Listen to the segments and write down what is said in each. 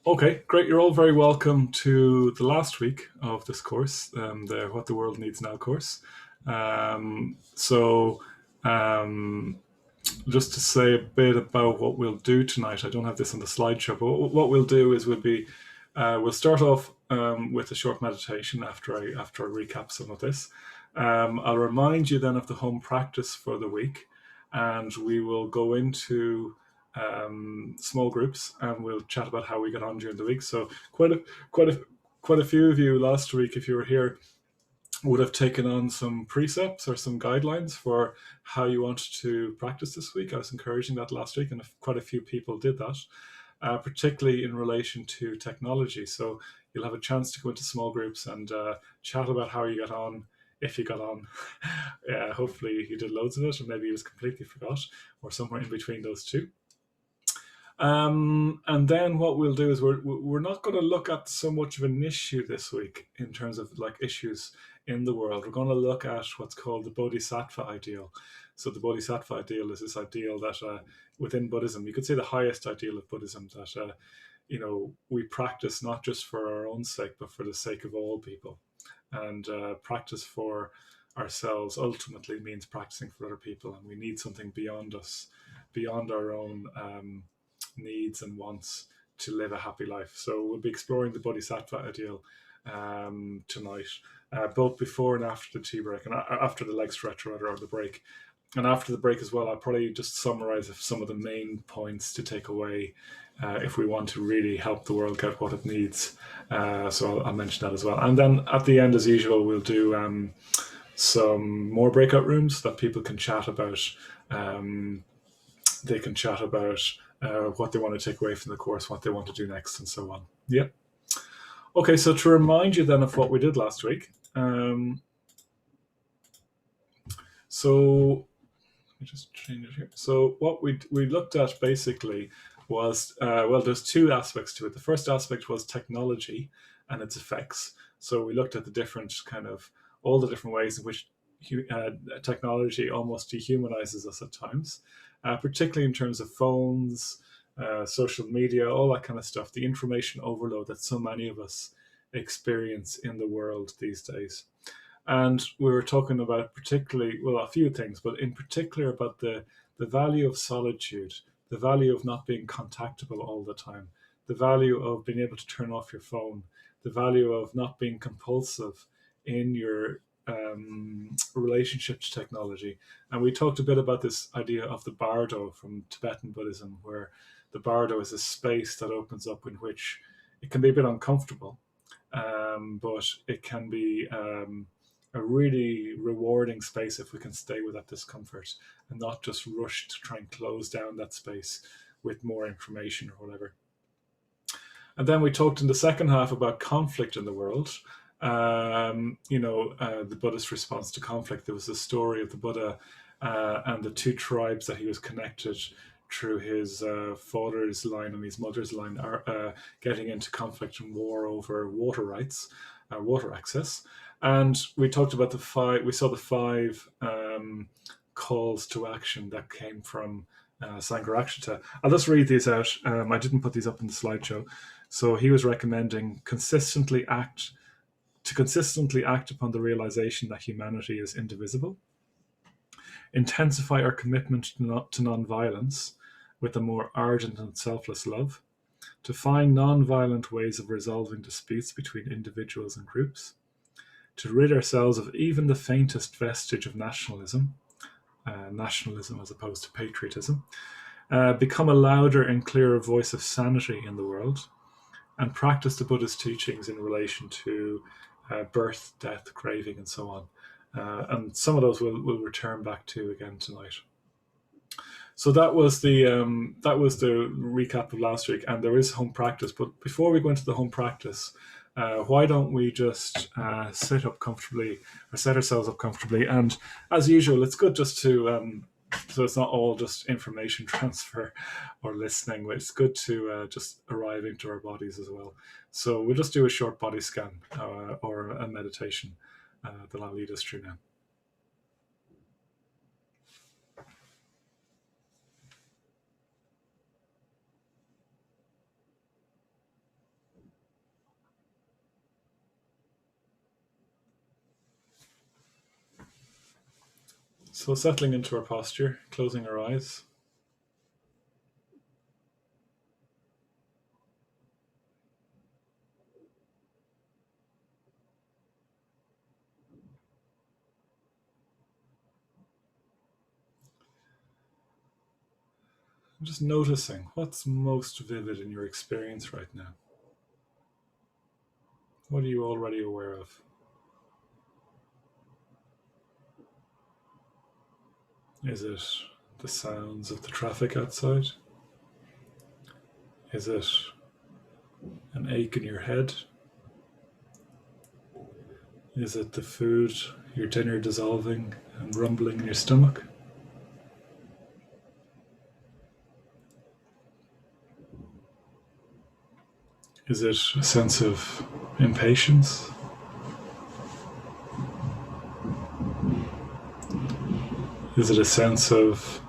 Okay, great. You're all very welcome to the last week of this course, the What the World Needs Now course. So, um, just to say a bit about what we'll do tonight, I don't have this on the slideshow, but what we'll do is we'll start off with a short meditation after I recap some of this. I'll remind you then of the home practice for the week, and we will go into small groups and we'll chat about how we got on during the week. So quite a quite a few of you last week, if you were here, would have taken on some precepts or some guidelines for how you wanted to practice this week. I was encouraging that last week, and quite a few people did that, particularly in relation to technology. So you'll have a chance to go into small groups and chat about how you got on, if you got on. Yeah, hopefully you did loads of it, or maybe you just completely forgot, or somewhere in between those two. And then what we'll do is we're not going to look at so much of an issue this week in terms of like issues in the world. We're going to look at what's called the Bodhisattva Ideal. So the Bodhisattva Ideal is this ideal that within Buddhism, you could say the highest ideal of Buddhism, that we practice not just for our own sake, but for the sake of all people. And practice for ourselves ultimately means practicing for other people, and we need something beyond us, beyond our own needs and wants to live a happy life. So we'll be exploring the Bodhisattva Ideal tonight, both before and after the tea break, and after the leg stretch or the break. And after the break as well, I'll probably just summarize some of the main points to take away if we want to really help the world get what it needs. So I'll mention that as well. And then at the end, as usual, we'll do some more breakout rooms that people can chat about. They can chat about what they want to take away from the course, what they want to do next, and so on. Yeah. Okay, so to remind you then of what we did last week. So let me just change it here. So what we looked at basically was, there's two aspects to it. The first aspect was technology and its effects. So we looked at all the different ways in which technology almost dehumanizes us at times, particularly in terms of phones, social media, all that kind of stuff, the information overload that so many of us experience in the world these days. And we were talking about a few things, but in particular about the value of solitude, the value of not being contactable all the time, the value of being able to turn off your phone, the value of not being compulsive in your relationship to technology. And we talked a bit about this idea of the bardo from Tibetan Buddhism, where the bardo is a space that opens up in which it can be a bit uncomfortable, but it can be a really rewarding space if we can stay with that discomfort and not just rush to try and close down that space with more information or whatever. And then we talked in the second half about conflict in the world. The Buddhist response to conflict. There was a story of the Buddha and the two tribes that he was connected through his father's line and his mother's line are getting into conflict and war over water rights, water access. And we talked about we saw the five calls to action that came from Sangharakshita. I'll just read these out. I didn't put these up in the slideshow. So he was recommending consistently act upon the realization that humanity is indivisible, intensify our commitment to non-violence with a more ardent and selfless love, to find non-violent ways of resolving disputes between individuals and groups, to rid ourselves of even the faintest vestige of nationalism as opposed to patriotism, become a louder and clearer voice of sanity in the world, and practice the Buddhist teachings in relation to birth, death, craving, and so on. And some of those we'll return back to again tonight. So that was the recap of last week, and there is home practice. But before we go into the home practice, why don't we just sit up comfortably or set ourselves up comfortably? And as usual, it's good just to so it's not all just information transfer or listening. It's good to just arrive into our bodies as well. So we'll just do a short body scan or a meditation that I'll lead us through now. So settling into our posture, closing our eyes. Just noticing what's most vivid in your experience right now. What are you already aware of? Is it the sounds of the traffic outside? Is it an ache in your head? Is it the food, your dinner dissolving and rumbling in your stomach? Is it a sense of impatience? Is it a sense of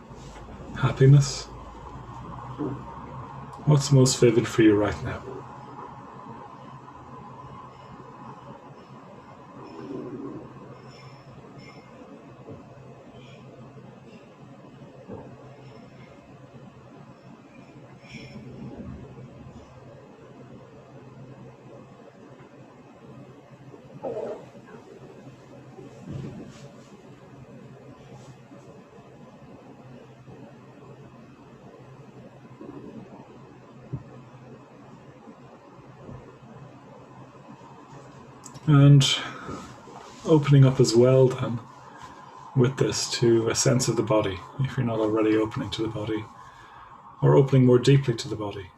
happiness? What's most vivid for you right now? And opening up as well then with this to a sense of the body, if you're not already opening to the body, or opening more deeply to the body.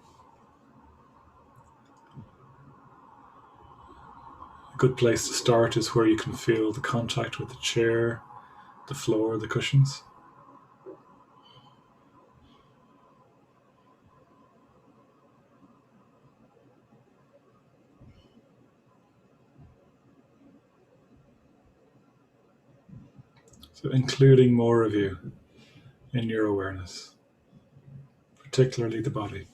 A good place to start is where you can feel the contact with the chair, the floor, the cushions. So including more of you in your awareness, particularly the body.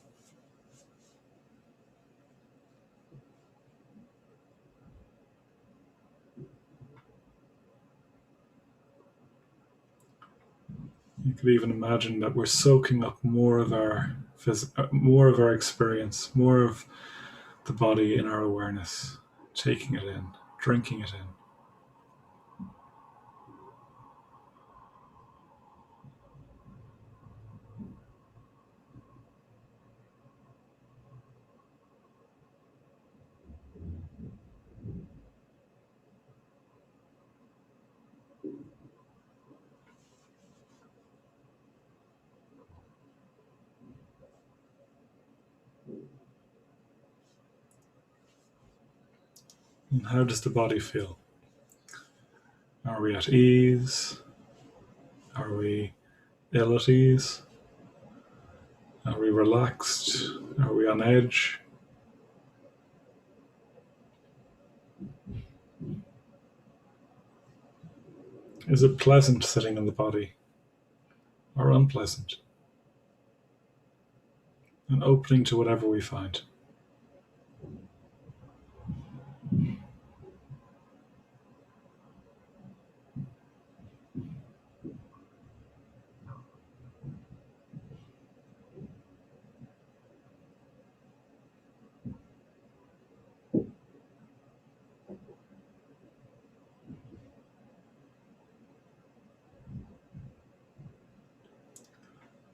You could even imagine that we're soaking up more of our experience, more of the body in our awareness, taking it in, drinking it in. And how does the body feel? Are we at ease? Are we ill at ease? Are we relaxed? Are we on edge? Is it pleasant sitting in the body or unpleasant? And opening to whatever we find.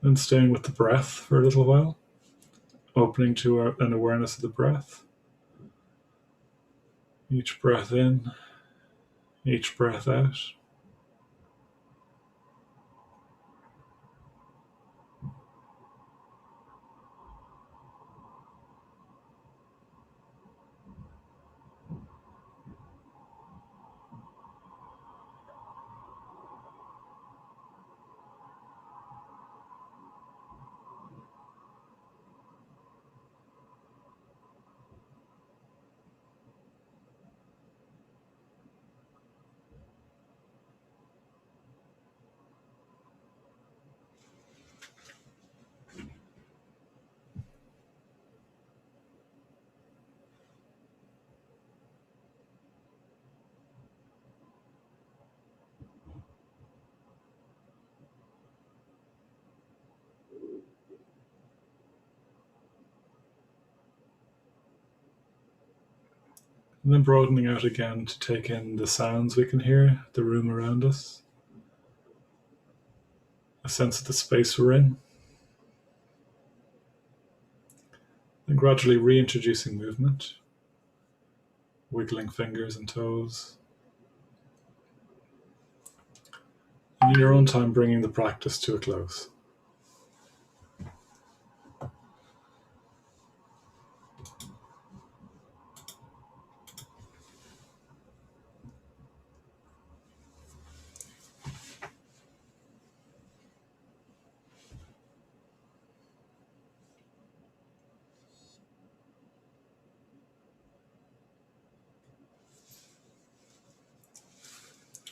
And staying with the breath for a little while, opening to an awareness of the breath. Each breath in, each breath out. And then broadening out again to take in the sounds we can hear, the room around us, a sense of the space we're in. And gradually reintroducing movement, wiggling fingers and toes. And in your own time, bringing the practice to a close.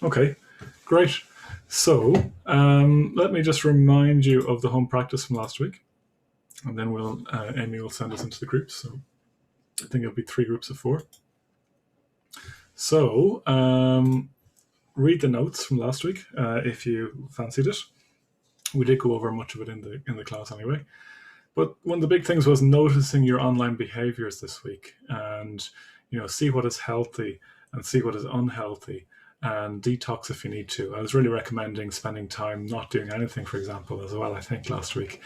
Okay, great. So let me just remind you of the home practice from last week, and then Amy will send us into the groups. So I think it'll be 3 groups of 4. So read the notes from last week if you fancied it. We did go over much of it in the class anyway. But one of the big things was noticing your online behaviors this week, and see what is healthy and see what is unhealthy, and detox if you need to. I was really recommending spending time not doing anything, for example, as well, I think, last week.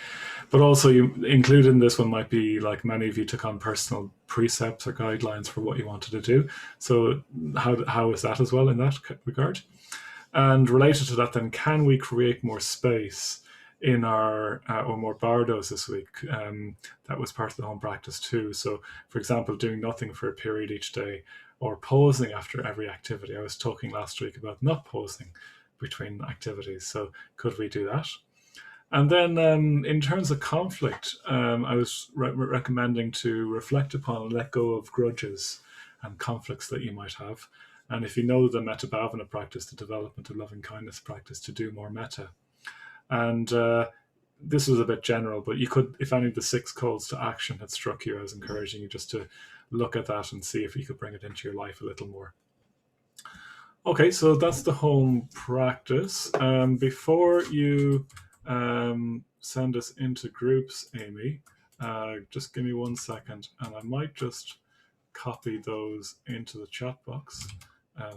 But also, you included in this one might be like many of you took on personal precepts or guidelines for what you wanted to do. So how is that as well in that regard? And related to that, then, can we create more space in our or more bardos this week? That was part of the home practice too. So, for example, doing nothing for a period each day, or pausing after every activity. I was talking last week about not pausing between activities. So could we do that? And then in terms of conflict, I was recommending to reflect upon and let go of grudges and conflicts that you might have. And if you know the metta bhavana practice, the development of loving kindness practice, to do more metta. And this was a bit general, but you could, if any of the 6 calls to action had struck you, I was encouraging you just to look at that and see if you could bring it into your life a little more. Okay, so that's the home practice. Before you send us into groups, Amy, just give me 1 second, and I might just copy those into the chat box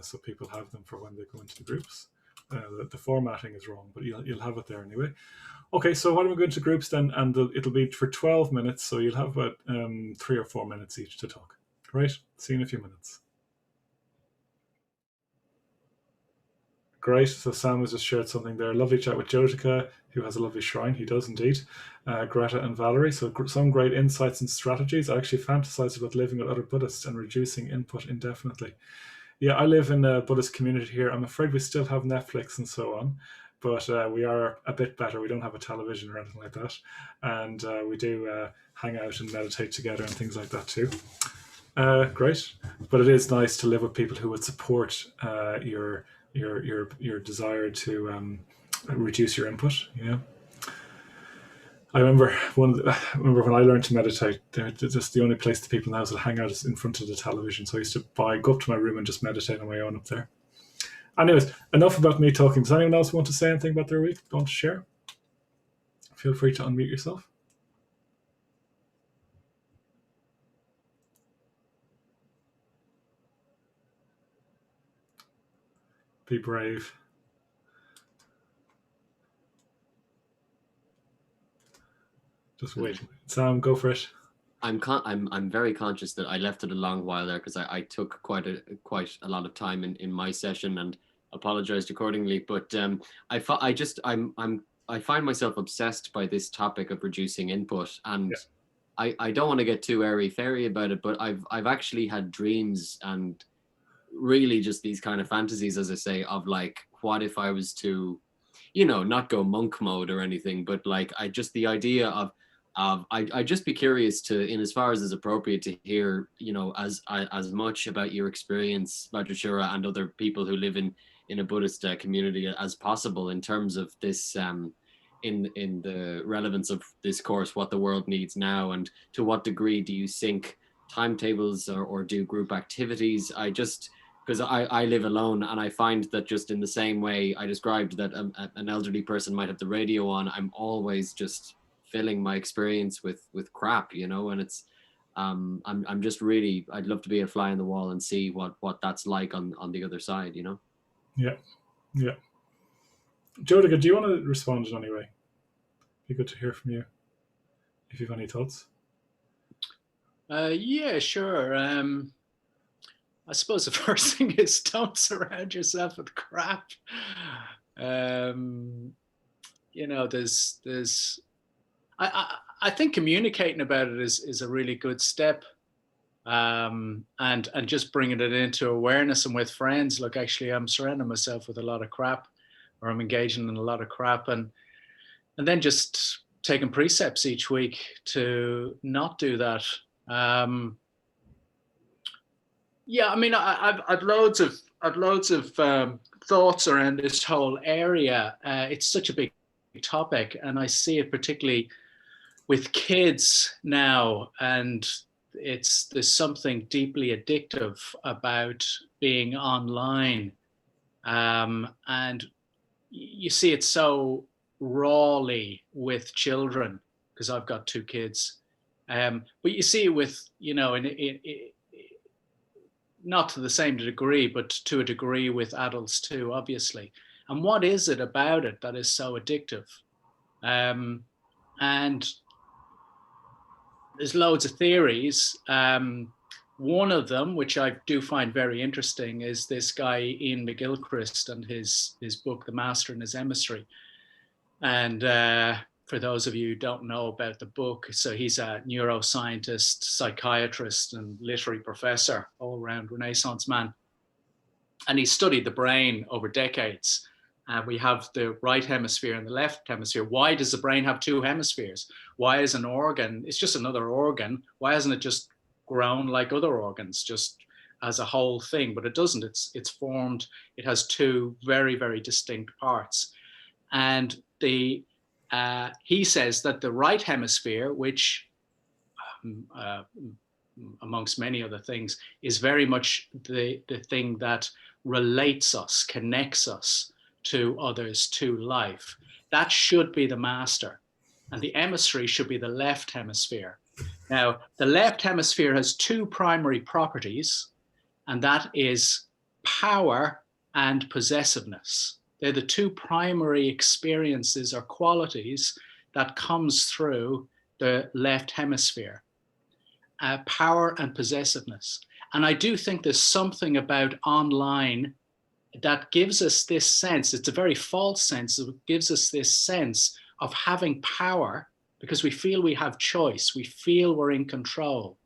so people have them for when they go into the groups. The formatting is wrong, but you'll have it there anyway. Okay, so why don't we go into groups then, and it'll be for 12 minutes, so you'll have about 3 or 4 minutes each to talk. Right, see you in a few minutes. Great, so Sam has just shared something there. Lovely chat with Jyotika, who has a lovely shrine. He does indeed. Greta and Valerie, so some great insights and strategies. I actually fantasized about living with other Buddhists and reducing input indefinitely. Yeah, I live in a Buddhist community here. I'm afraid we still have Netflix and so on, but we are a bit better. We don't have a television or anything like that, and we do hang out and meditate together and things like that too. Great, but it is nice to live with people who would support your desire to reduce your input. I remember when I learned to meditate, just the only place the people in the house would hang out is in front of the television. So I used to go up to my room and just meditate on my own up there. Anyways, enough about me talking. Does anyone else want to say anything about their week? Want to share? Feel free to unmute yourself. Be brave. Just wait. Sam, go for it. I'm very conscious that I left it a long while there because I took quite a lot of time in my session and apologized accordingly. But I find myself obsessed by this topic of reducing input, and I don't want to get too airy-fairy about it, but I've actually had dreams and really just these kind of fantasies, as I say, of like, what if I was to, not go monk mode or anything, but like the idea of I'd just be curious to, in as far as is appropriate, to hear, as much about your experience, Vajrashura, and other people who live in a Buddhist community as possible in terms of this, in the relevance of this course, what the world needs now, and to what degree do you sync timetables or do group activities? Because I live alone, and I find that just in the same way I described that an elderly person might have the radio on, I'm always just filling my experience with crap, and I'm just really, I'd love to be a fly on the wall and see what that's like on the other side, you know. Yeah, yeah. Jodica, do you want to respond in any way? Be good to hear from you if you have any thoughts. Yeah, sure. I suppose the first thing is don't surround yourself with crap. You know, I think communicating about it is a really good step. And just bringing it into awareness and with friends. Look, actually, I'm surrounding myself with a lot of crap, or I'm engaging in a lot of crap, and then just taking precepts each week to not do that. Yeah, I mean, I've loads of thoughts around this whole area. It's such a big topic, and I see it particularly with kids now, and there's something deeply addictive about being online, and you see it so rawly with children, because I've got two kids, but you see it with, you know, not to the same degree, but to a degree with adults too, obviously. And what is it about it that is so addictive? And there's loads of theories. One of them, which I do find very interesting, is this guy Ian McGilchrist and his book, The Master and His Emissary. And for those of you who don't know about the book, so he's a neuroscientist, psychiatrist, and literary professor, all-round Renaissance man. And he studied the brain over decades. We have the right hemisphere and the left hemisphere. Why does the brain have two hemispheres? Why is an organ, it's just another organ, why hasn't it just grown like other organs, just as a whole thing? But it doesn't. It's formed, it has two very, very distinct parts. And he says that the right hemisphere, which amongst many other things, is very much the thing that relates us, connects us to others, to life. That should be the master. And the emissary should be the left hemisphere. Now, the left hemisphere has two primary properties, and that is power and possessiveness. They're the two primary experiences or qualities that comes through the left hemisphere, power and possessiveness. And I do think there's something about online that gives us this sense, it's a very false sense, it gives us this sense of having power because we feel we have choice, we feel we're in control.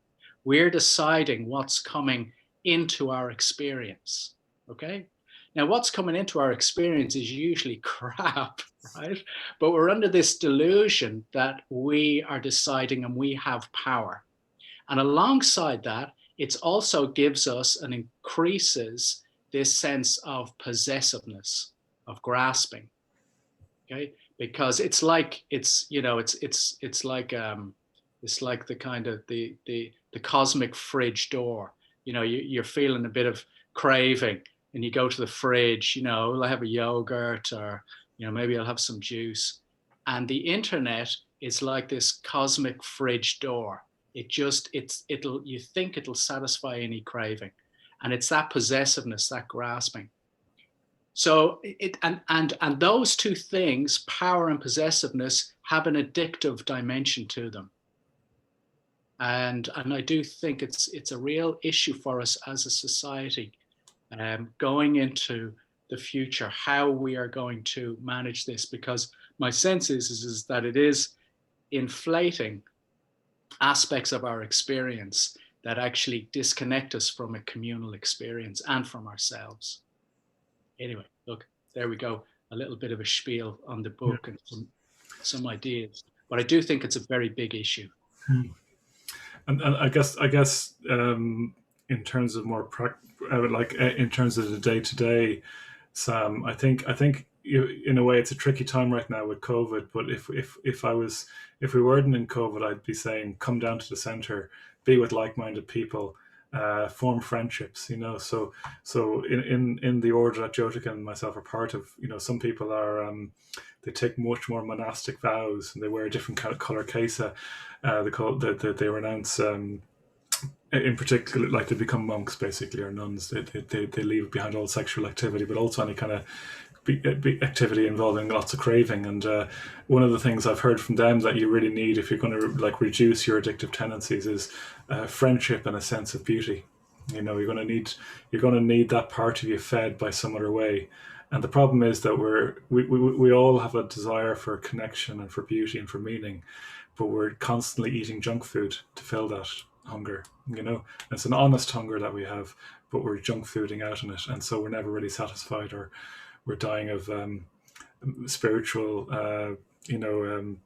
We're deciding what's coming into our experience, okay? Now, what's coming into our experience is usually crap, right? But we're under this delusion that we are deciding and we have power. And alongside that, it also gives us and increases this sense of possessiveness, of grasping, okay? Because it's like, it's like the kind of the cosmic fridge door. You know, you're feeling a bit of craving, and you go to the fridge, you know, I'll have a yogurt, or, you know, maybe I'll have some juice. And the internet is like this cosmic fridge door. You think it'll satisfy any craving. And it's that possessiveness, that grasping. So and those two things, power and possessiveness, have an addictive dimension to them. And I do think it's a real issue for us as a society, going into the future, how we are going to manage this, because my sense is that it is inflating aspects of our experience that actually disconnect us from a communal experience and from ourselves. Anyway, look, there we go. A little bit of a spiel on the book and some ideas. But I do think it's a very big issue. And I guess in terms of more in terms of the day-to-day, Sam, I think in a way it's a tricky time right now with COVID. But if we weren't in COVID, I'd be saying come down to the centre, be with like-minded people, form friendships. You know, so in the order that Jyotika and myself are part of, you know, some people are they take much more monastic vows and they wear a different color kesa. They renounce in particular, like they become monks basically, or nuns. They leave behind all sexual activity, but also any kind of activity involving lots of craving. And one of the things I've heard from them that you really need if you're going to like reduce your addictive tendencies is friendship and a sense of beauty. You know, you're going to need that part of you fed by some other way. And the problem is that we all have a desire for connection and for beauty and for meaning, but we're constantly eating junk food to fill that hunger. You know, it's an honest hunger that we have, but we're junk fooding out in it, and so we're never really satisfied, or we're dying of spiritual,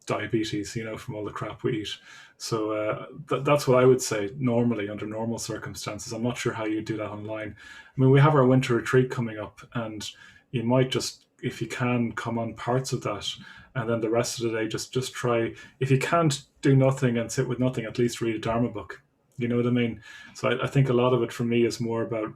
diabetes, you know, from all the crap we eat. So that's what I would say normally under normal circumstances. I'm not sure how you do that online. I mean, we have our winter retreat coming up, and you might just, if you can, come on parts of that, and then the rest of the day just try. If you can't do nothing and sit with nothing, at least read a Dharma book. You know what I mean? So I think a lot of it for me is more about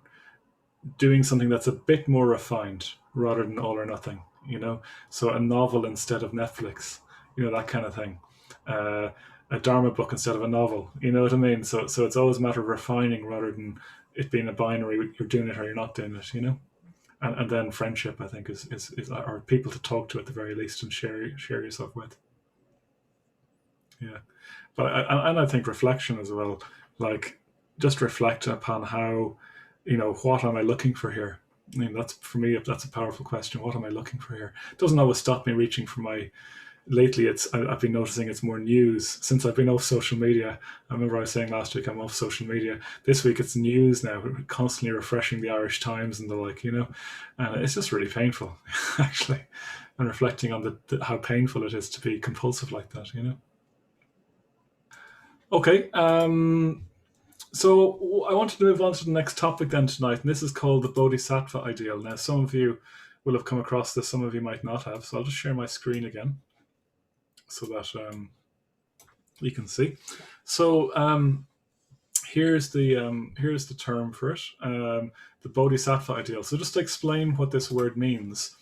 doing something that's a bit more refined rather than all or nothing, you know? So a novel instead of Netflix, you know, that kind of thing. A Dharma book instead of a novel, you know what I mean? So it's always a matter of refining rather than it being a binary, you're doing it or you're not doing it, you know? And then friendship, I think, is or people to talk to at the very least and share yourself with. Yeah. But I think reflection as well, like just reflect upon how, you know, what am I looking for here? I mean, that's for me, that's a powerful question. What am I looking for here? It doesn't always stop me reaching for my. Lately, I've been noticing it's more news since I've been off social media. I remember I was saying last week I'm off social media. This week it's news now, constantly refreshing the Irish Times and the like, you know, and it's just really painful, actually, and reflecting on how painful it is to be compulsive like that, you know. Okay. So I wanted to move on to the next topic then tonight, and this is called the Bodhisattva Ideal. Now, some of you will have come across this, some of you might not have, so I'll just share my screen again so that you can see. So here's the term for it, the Bodhisattva Ideal. So just to explain what this word means,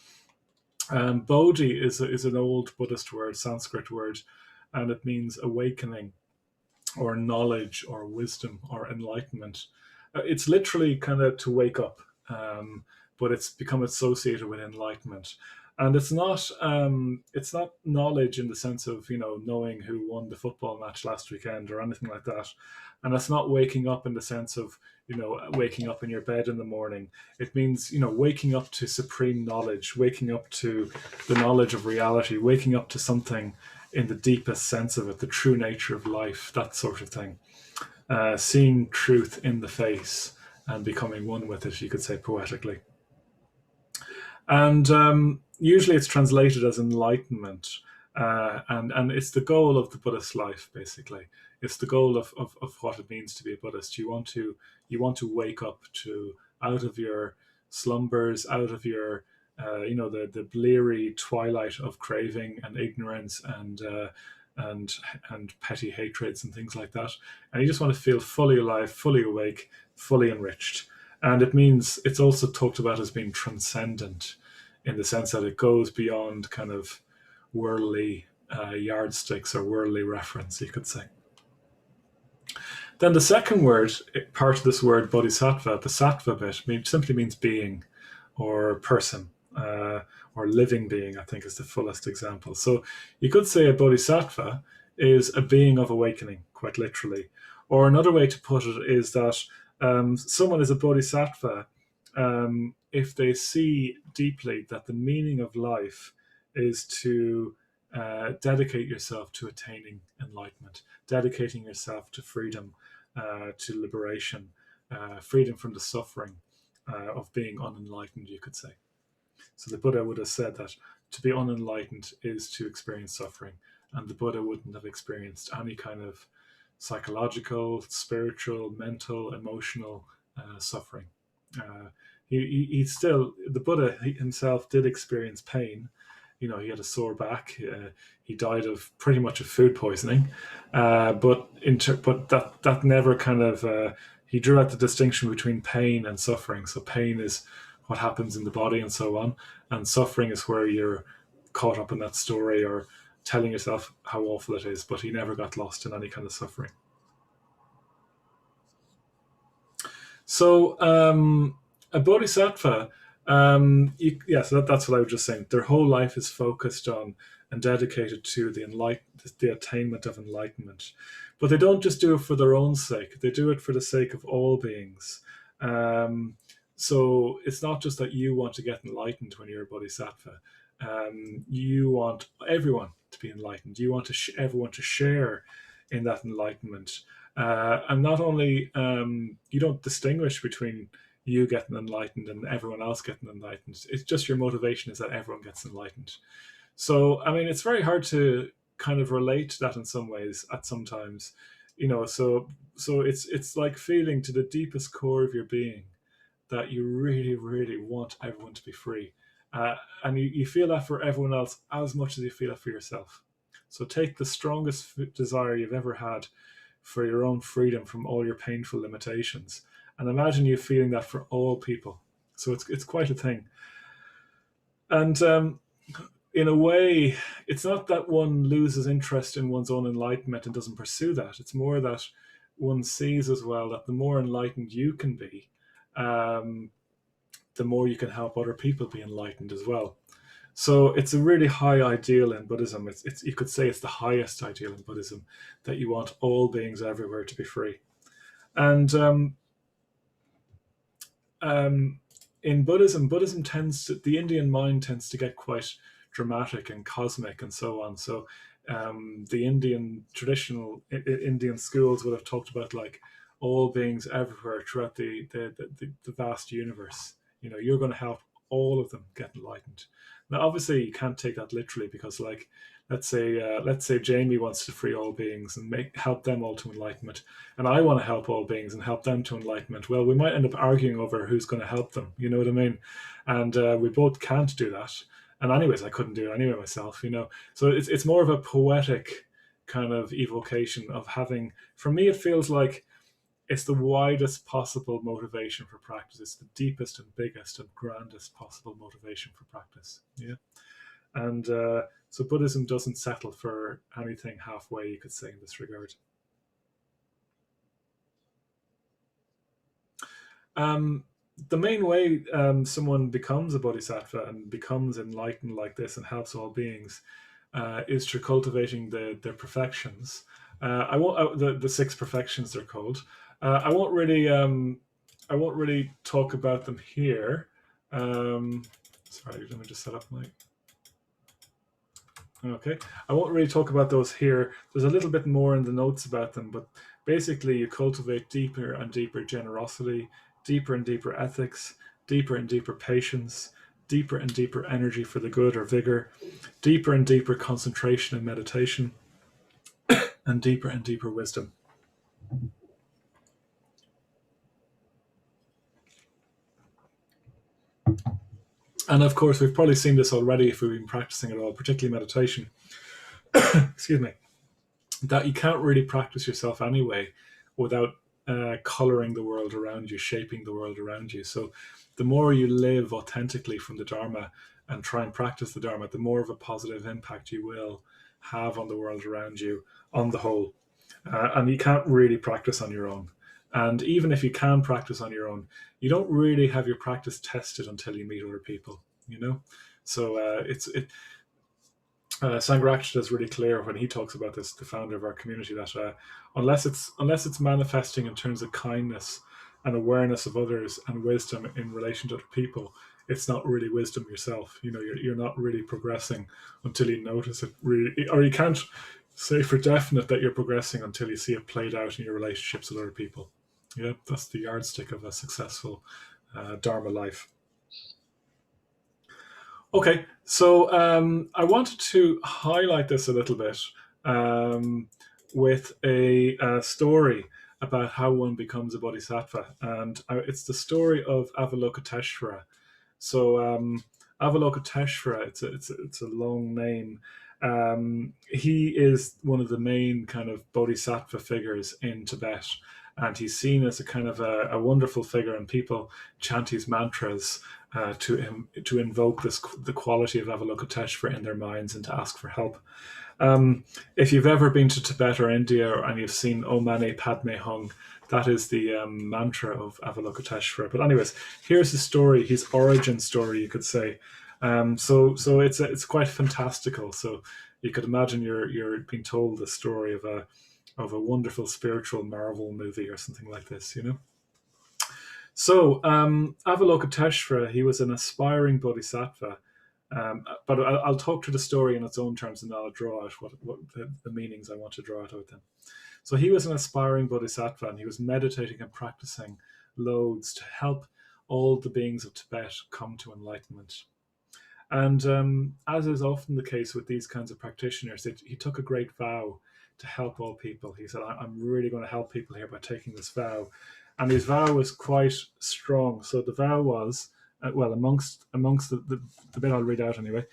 Bodhi is an old Buddhist word, Sanskrit word, and it means awakening, or knowledge, or wisdom, or enlightenment. It's literally kind of to wake up, but it's become associated with enlightenment. And it's not knowledge in the sense of, you know, knowing who won the football match last weekend or anything like that. And it's not waking up in the sense of, you know, waking up in your bed in the morning. It means, you know, waking up to supreme knowledge, waking up to the knowledge of reality, waking up to something in the deepest sense of it, the true nature of life, that sort of thing. Seeing truth in the face and becoming one with it, you could say poetically. And usually it's translated as enlightenment. And it's the goal of the Buddhist life, basically. It's the goal of what it means to be a Buddhist. You want to wake up to out of your slumbers, out of your the bleary twilight of craving and ignorance and petty hatreds and things like that. And you just want to feel fully alive, fully awake, fully enriched. And it means it's also talked about as being transcendent in the sense that it goes beyond kind of worldly yardsticks or worldly reference, you could say. Then the second word, part of this word, bodhisattva, the sattva bit, simply means being or person. Or living being, I think, is the fullest example. So you could say a bodhisattva is a being of awakening, quite literally. Or another way to put it is that someone is a bodhisattva if they see deeply that the meaning of life is to dedicate yourself to attaining enlightenment, dedicating yourself to freedom, to liberation, freedom from the suffering of being unenlightened, you could say. So the Buddha would have said that to be unenlightened is to experience suffering, and the Buddha wouldn't have experienced any kind of psychological, spiritual, mental, emotional suffering. The Buddha himself did experience pain. You know, he had a sore back. He died of pretty much of food poisoning, but that never kind of he drew out the distinction between pain and suffering. So pain is what happens in the body and so on, and suffering is where you're caught up in that story or telling yourself how awful it is, but he never got lost in any kind of suffering. So a bodhisattva, so that's what I was just saying. Their whole life is focused on and dedicated to the attainment of enlightenment. But they don't just do it for their own sake. They do it for the sake of all beings. So it's not just that you want to get enlightened when you're a bodhisattva. You want everyone to be enlightened. You want everyone to share in that enlightenment. And not only, you don't distinguish between you getting enlightened and everyone else getting enlightened. It's just your motivation is that everyone gets enlightened. So, I mean, it's very hard to kind of relate to that in some ways at sometimes, so it's like feeling to the deepest core of your being that you really, really want everyone to be free. And you feel that for everyone else as much as you feel it for yourself. So take the strongest desire you've ever had for your own freedom from all your painful limitations, and imagine you feeling that for all people. So it's quite a thing. And in a way, it's not that one loses interest in one's own enlightenment and doesn't pursue that. It's more that one sees as well that the more enlightened you can be, the more you can help other people be enlightened as well. So it's a really high ideal in Buddhism. It's you could say it's the highest ideal in Buddhism, that you want all beings everywhere to be free. And in Buddhism the Indian mind tends to get quite dramatic and cosmic and so on. So the traditional Indian schools would have talked about like all beings everywhere throughout the vast universe. You're going to help all of them get enlightened. Now, obviously, you can't take that literally because, like, let's say Jamie wants to free all beings and help them all to enlightenment, and I want to help all beings and help them to enlightenment. Well, we might end up arguing over who's going to help them. You know what I mean? And we both can't do that. And anyways, I couldn't do it anyway myself. So it's more of a poetic kind of evocation of having. For me, it feels like it's the widest possible motivation for practice. It's the deepest and biggest and grandest possible motivation for practice. Yeah. And so Buddhism doesn't settle for anything halfway, you could say, in this regard. The main way someone becomes a bodhisattva and becomes enlightened like this and helps all beings is through cultivating their perfections. The 6 perfections they're called. I won't really talk about them here. Sorry, let me just set up my. Okay, I won't really talk about those here. There's a little bit more in the notes about them, but basically you cultivate deeper and deeper generosity, deeper and deeper ethics, deeper and deeper patience, deeper and deeper energy for the good or vigor, deeper and deeper concentration and meditation, and deeper wisdom. And of course, we've probably seen this already if we've been practicing at all, particularly meditation. Excuse me. That you can't really practice yourself anyway without coloring the world around you, shaping the world around you. So the more you live authentically from the Dharma and try and practice the Dharma, the more of a positive impact you will have on the world around you on the whole. And you can't really practice on your own. And even if you can practice on your own, you don't really have your practice tested until you meet other people, So Sangharakshita is really clear when he talks about this, the founder of our community, that unless it's manifesting in terms of kindness and awareness of others and wisdom in relation to other people, it's not really wisdom yourself. You're not really progressing until you notice it really, or you can't say for definite that you're progressing until you see it played out in your relationships with other people. Yeah, that's the yardstick of a successful Dharma life. Okay, so I wanted to highlight this a little bit with a story about how one becomes a bodhisattva, and it's the story of Avalokiteshvara. So Avalokiteshvara, it's a long name. He is one of the main kind of bodhisattva figures in Tibet, and he's seen as a kind of a wonderful figure, and people chant his mantras to invoke the quality of Avalokiteshvara in their minds and to ask for help. If you've ever been to Tibet or India and you've seen Om Mani Padme Hung, that is the mantra of Avalokiteshvara. But anyways, here's the story, his origin story, you could say. So it's quite fantastical. So you could imagine you're being told the story of a wonderful spiritual Marvel movie or something like this, you know. So Avalokiteshvara, he was an aspiring bodhisattva. But I'll talk through the story in its own terms, and I'll draw out what the meanings I want to draw out of them. So he was an aspiring bodhisattva, and he was meditating and practicing loads to help all the beings of Tibet come to enlightenment. And as is often the case with these kinds of practitioners, he took a great vow to help all people. He said, I'm really going to help people here by taking this vow. And his vow was quite strong. So the vow was, amongst the bit I'll read out anyway,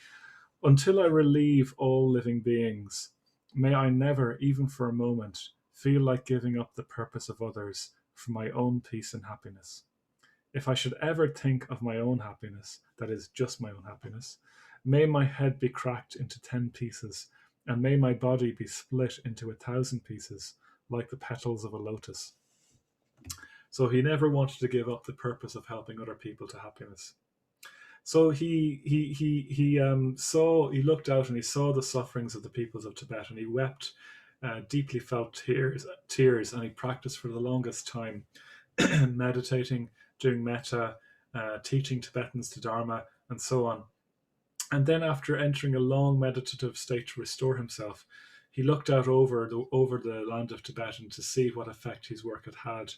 until I relieve all living beings, may I never, even for a moment, feel like giving up the purpose of others for my own peace and happiness. If I should ever think of my own happiness, that is, just my own happiness, may my head be cracked into 10 pieces, and may my body be split into 1,000 pieces, like the petals of a lotus. So he never wanted to give up the purpose of helping other people to happiness. So he looked out and he saw the sufferings of the peoples of Tibet, and he wept deeply felt tears, and he practiced for the longest time, meditating, doing metta, teaching Tibetans to Dharma, and so on. And then, after entering a long meditative state to restore himself, he looked out over the land of Tibet and to see what effect his work had had.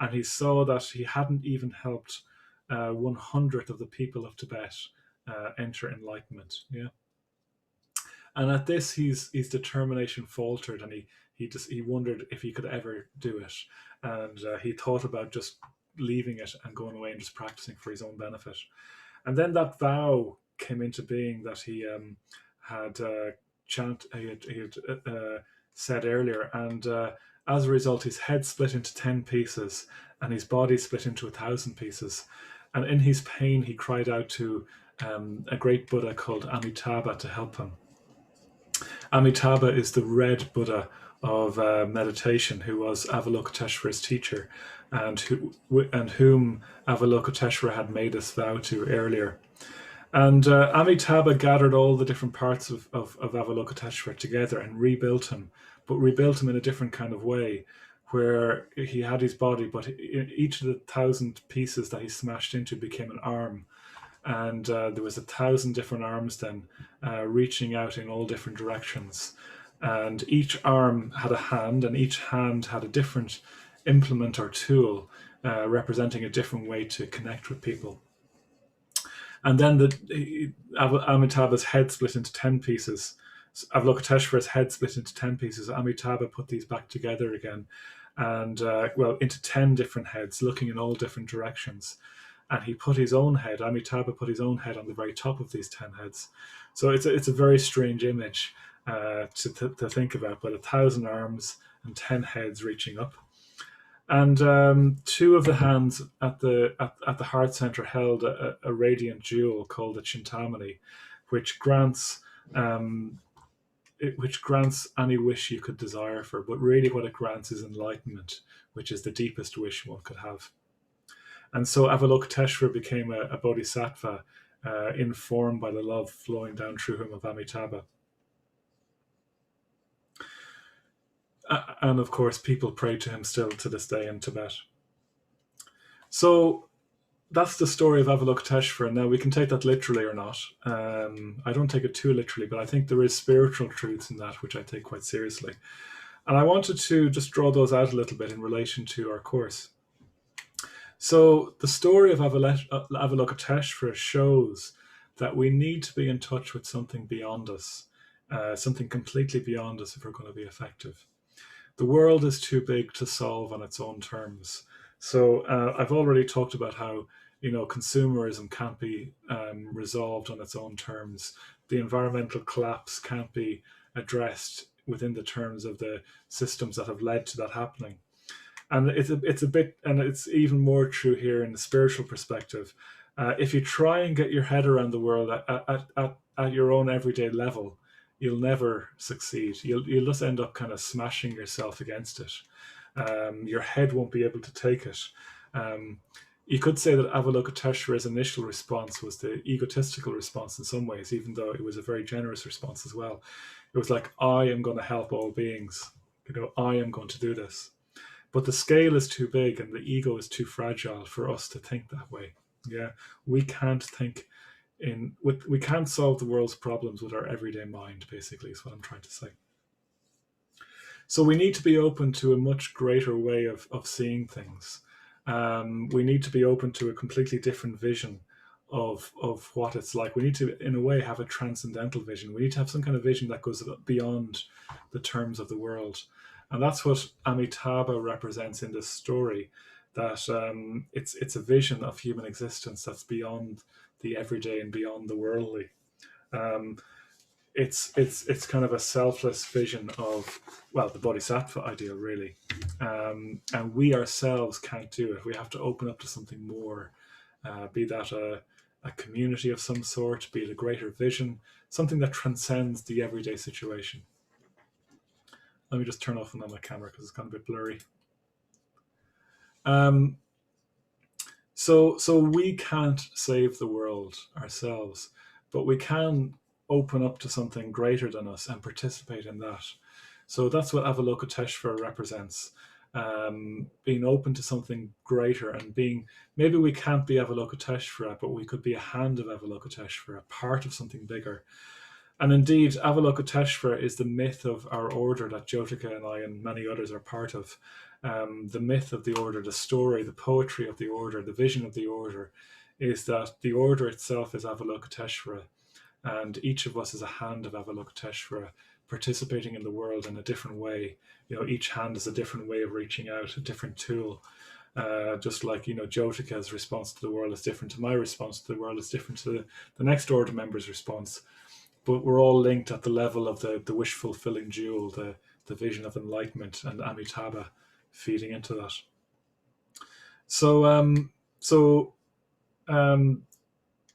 And he saw that he hadn't even helped 1/100th of the people of Tibet enter enlightenment. Yeah. And at this, his determination faltered, and he wondered if he could ever do it. And he thought about just leaving it and going away and just practicing for his own benefit. And then that vow came into being that he had said earlier, and as a result, his head split into 10 pieces, and his body split into 1,000 pieces. And in his pain, he cried out to a great Buddha called Amitabha to help him. Amitabha is the red Buddha of meditation, who was Avalokiteshvara's teacher, and whom Avalokiteshvara had made this vow to earlier. And Amitabha gathered all the different parts of Avalokiteshvara together and rebuilt him, but rebuilt him in a different kind of way, where he had his body, but each of the 1,000 pieces that he smashed into became an arm. And there was 1,000 different arms then, reaching out in all different directions. And each arm had a hand, and each hand had a different implement or tool, representing a different way to connect with people. And then Amitabha's head split into 10 pieces. Avalokiteshvara's head split into 10 pieces. Amitabha put these back together again, and into 10 different heads, looking in all different directions. And he put his own head, Amitabha put his own head on the very top of these 10 heads. So it's a very strange image to think about, but 1,000 arms and 10 heads reaching up. And two of the hands at the heart center held a radiant jewel called the Chintamani, which grants any wish you could desire for. But really what it grants is enlightenment, which is the deepest wish one could have. And so Avalokiteshvara became a bodhisattva, informed by the love flowing down through him of Amitabha. And of course, people pray to him still to this day in Tibet. So that's the story of Avalokiteshvara. Now, we can take that literally or not. I don't take it too literally, but I think there is spiritual truths in that, which I take quite seriously. And I wanted to just draw those out a little bit in relation to our course. So the story of Avalokiteshvara shows that we need to be in touch with something beyond us, something completely beyond us if we're going to be effective. The world is too big to solve on its own terms. So I've already talked about how, consumerism can't be resolved on its own terms. The environmental collapse can't be addressed within the terms of the systems that have led to that happening. And it's a bit, and it's even more true here in the spiritual perspective. If you try and get your head around the world at your own everyday level, you'll never succeed. You'll just end up kind of smashing yourself against it. Your head won't be able to take it. You could say that Avalokiteshvara's initial response was the egotistical response in some ways, even though it was a very generous response as well. It was like, I am going to help all beings. I am going to do this. But the scale is too big and the ego is too fragile for us to think that way. Yeah, we can't think we can't solve the world's problems with our everyday mind, basically, is what I'm trying to say. So we need to be open to a much greater way of seeing things. We need to be open to a completely different vision of what it's like. We need to, in a way, have a transcendental vision. We need to have some kind of vision that goes beyond the terms of the world. And that's what Amitabha represents in this story, that it's a vision of human existence that's beyond the everyday and beyond the worldly. It's kind of a selfless vision of, well, the Bodhisattva ideal, really. And we ourselves can't do it. We have to open up to something more, be that a community of some sort, be it a greater vision, something that transcends the everyday situation. Let me just turn off on my camera because it's gone a bit blurry. So we can't save the world ourselves, but we can open up to something greater than us and participate in that. So that's what Avalokiteshvara represents, being open to something greater and being, maybe we can't be Avalokiteshvara, but we could be a hand of Avalokiteshvara, part of something bigger. And indeed, Avalokiteshvara is the myth of our order that Jyotika and I and many others are part of. The myth of the order, the story, the poetry of the order, the vision of the order is that the order itself is Avalokiteshvara, and each of us is a hand of Avalokiteshvara, participating in the world in a different way. Each hand is a different way of reaching out, a different tool. Just like, Jyotika's response to the world is different to my response to the world, is different to the next order member's response. But we're all linked at the level of the wish-fulfilling jewel, the vision of enlightenment, and Amitabha feeding into that. So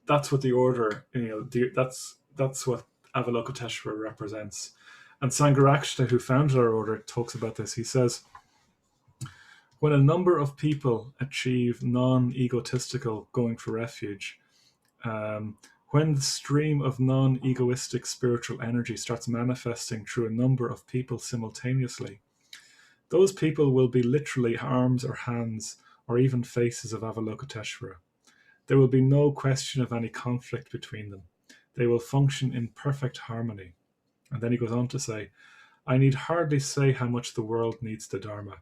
that's what the order, that's what Avalokiteshvara represents. And Sangharakshita, who founded our order, talks about this. He says, when a number of people achieve non-egotistical going for refuge, when the stream of non-egoistic spiritual energy starts manifesting through a number of people simultaneously, those people will be literally arms or hands or even faces of Avalokiteshvara. There will be no question of any conflict between them. They will function in perfect harmony. And then he goes on to say, I need hardly say how much the world needs the Dharma,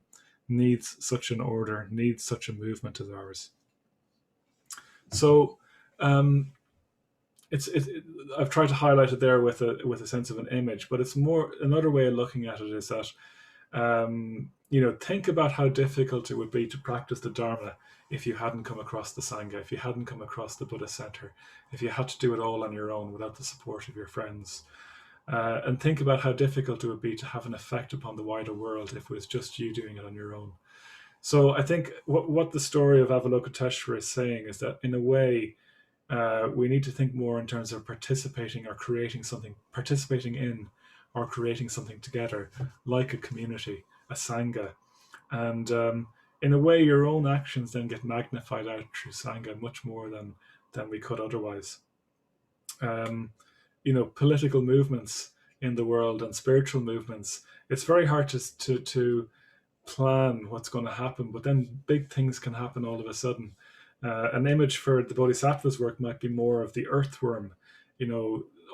needs such an order, needs such a movement as ours. So, I've tried to highlight it there with a sense of an image, but it's more, another way of looking at it is that, think about how difficult it would be to practice the Dharma if you hadn't come across the Sangha, if you hadn't come across the Buddhist Centre, if you had to do it all on your own without the support of your friends. And think about how difficult it would be to have an effect upon the wider world if it was just you doing it on your own. So I think what the story of Avalokiteshvara is saying is that, in a way, we need to think more in terms of participating or creating something, participating in or creating something together, like a community, a Sangha. And in a way, your own actions then get magnified out through Sangha much more than we could otherwise. Political movements in the world and spiritual movements, it's very hard to plan what's going to happen, but then big things can happen all of a sudden. An image for the Bodhisattva's work might be more of the earthworm,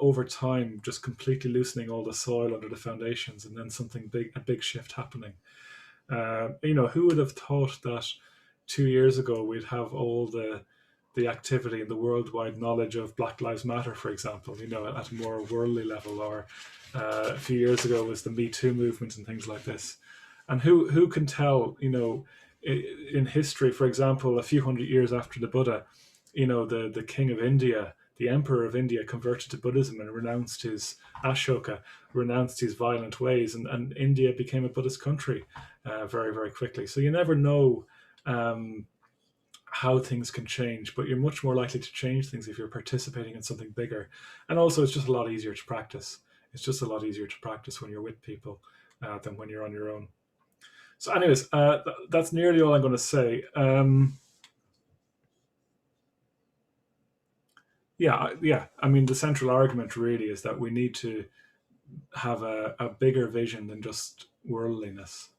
over time, just completely loosening all the soil under the foundations, and then a big shift happening. Who would have thought that 2 years ago we'd have all the activity and the worldwide knowledge of Black Lives Matter, for example, at a more worldly level, or a few years ago was the Me Too movement and things like this. And who can tell, in history, for example, a few hundred years after the Buddha, the king of India the emperor of India converted to Buddhism and renounced his Ashoka, renounced his violent ways, and India became a Buddhist country very, very quickly. So you never know how things can change, but you're much more likely to change things if you're participating in something bigger. And also, it's just a lot easier to practice. It's just a lot easier to practice when you're with people than when you're on your own. So anyways, that's nearly all I'm going to say. Yeah. I mean, the central argument really is that we need to have a bigger vision than just worldliness.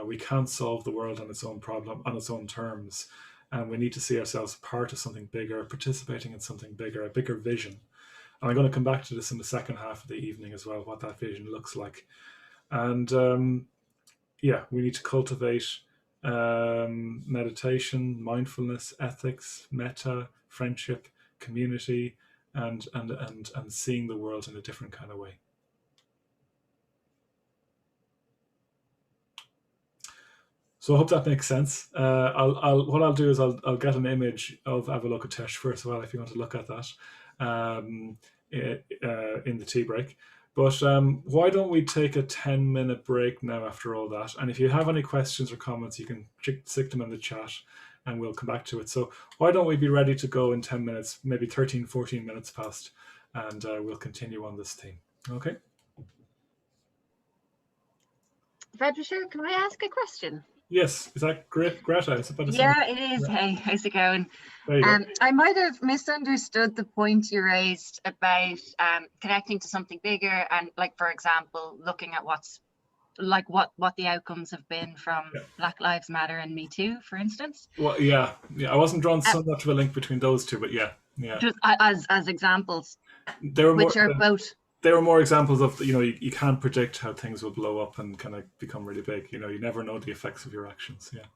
We can't solve the world on its own problem, on its own terms. And we need to see ourselves part of something bigger, participating in something bigger, a bigger vision. And I'm going to come back to this in the second half of the evening as well, what that vision looks like. And we need to cultivate meditation, mindfulness, ethics, metta, friendship, community, and seeing the world in a different kind of way. So I hope that makes sense. What I'll do is I'll get an image of Avalokitesh first of all, if you want to look at that in the tea break. But why don't we take a 10-minute break now after all that? And if you have any questions or comments, you can stick them in the chat and we'll come back to it. So why don't we be ready to go in 10 minutes, maybe 13, 14 minutes past, and we'll continue on this theme. Okay? Frederick, can I ask a question? Yes, is that great, Greta? Yeah, it is. Yeah. Hey, how's it going? I might have misunderstood the point you raised about connecting to something bigger, and like, for example, looking at what the outcomes have been from Black Lives Matter and Me Too, for instance. Well, yeah. I wasn't drawn so much of a link between those two, but yeah. Just as examples, They were more examples of, you can't predict how things will blow up and kind of become really big. You never know the effects of your actions. Yeah.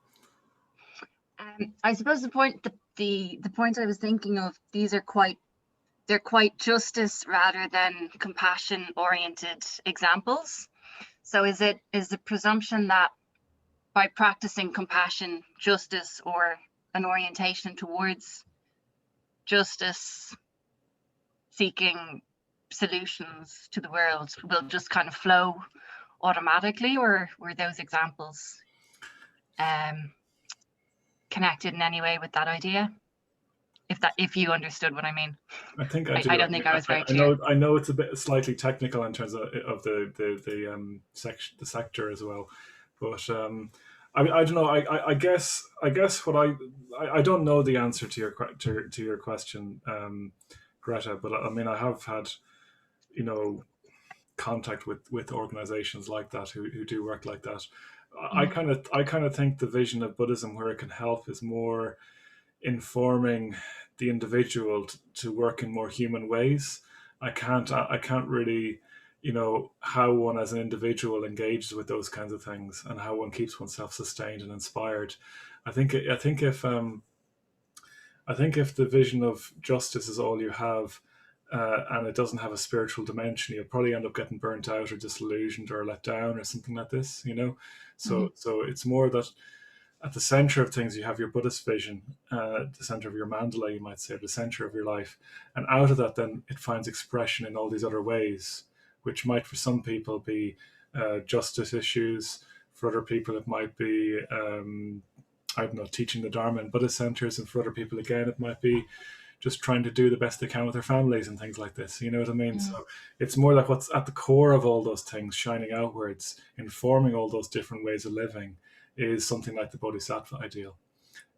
I suppose the point I was thinking of, they're quite justice rather than compassion oriented examples. So is the presumption that by practicing compassion, justice, or an orientation towards justice, seeking solutions to the world will just kind of flow automatically, or were those examples connected in any way with that idea? If you understood what I mean. I think I do. I don't think I was very clear. I know it's a bit slightly technical in terms of the sector as well, but I don't know. I guess what I don't know the answer to your question, Greta, but I mean I have had contact with organizations like that who do work like that. I kind of think the vision of Buddhism where it can help is more informing the individual to work in more human ways. I can't really how one as an individual engages with those kinds of things and how one keeps oneself sustained and inspired. I think if the vision of justice is all you have, and it doesn't have a spiritual dimension, you'll probably end up getting burnt out or disillusioned or let down or something like this, So it's more that at the center of things, you have your Buddhist vision, the center of your mandala, you might say, the center of your life. And out of that, then it finds expression in all these other ways, which might for some people be justice issues. For other people, it might be, teaching the Dharma in Buddhist centers. And for other people, again, it might be just trying to do the best they can with their families and things like this. You know what I mean? Mm. So it's more like what's at the core of all those things, shining outwards, informing all those different ways of living, is something like the Bodhisattva Ideal.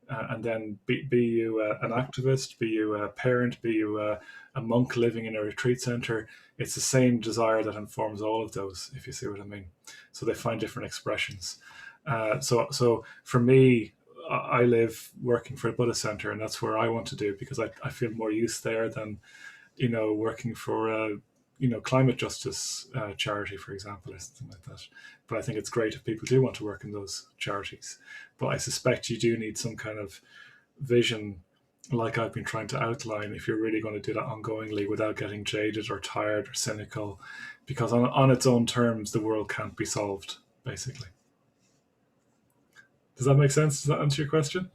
And then be you an activist, be you a parent, be you a monk living in a retreat center, it's the same desire that informs all of those, if you see what I mean. So they find different expressions. So for me, I live working for a Buddhist center, and that's where I want to do, because I feel more use there than, working for a, climate justice charity, for example, or something like that. But I think it's great if people do want to work in those charities. But I suspect you do need some kind of vision, like I've been trying to outline, if you're really going to do that ongoingly without getting jaded or tired or cynical, because on its own terms, the world can't be solved, basically. Does that make sense? Does that answer your question?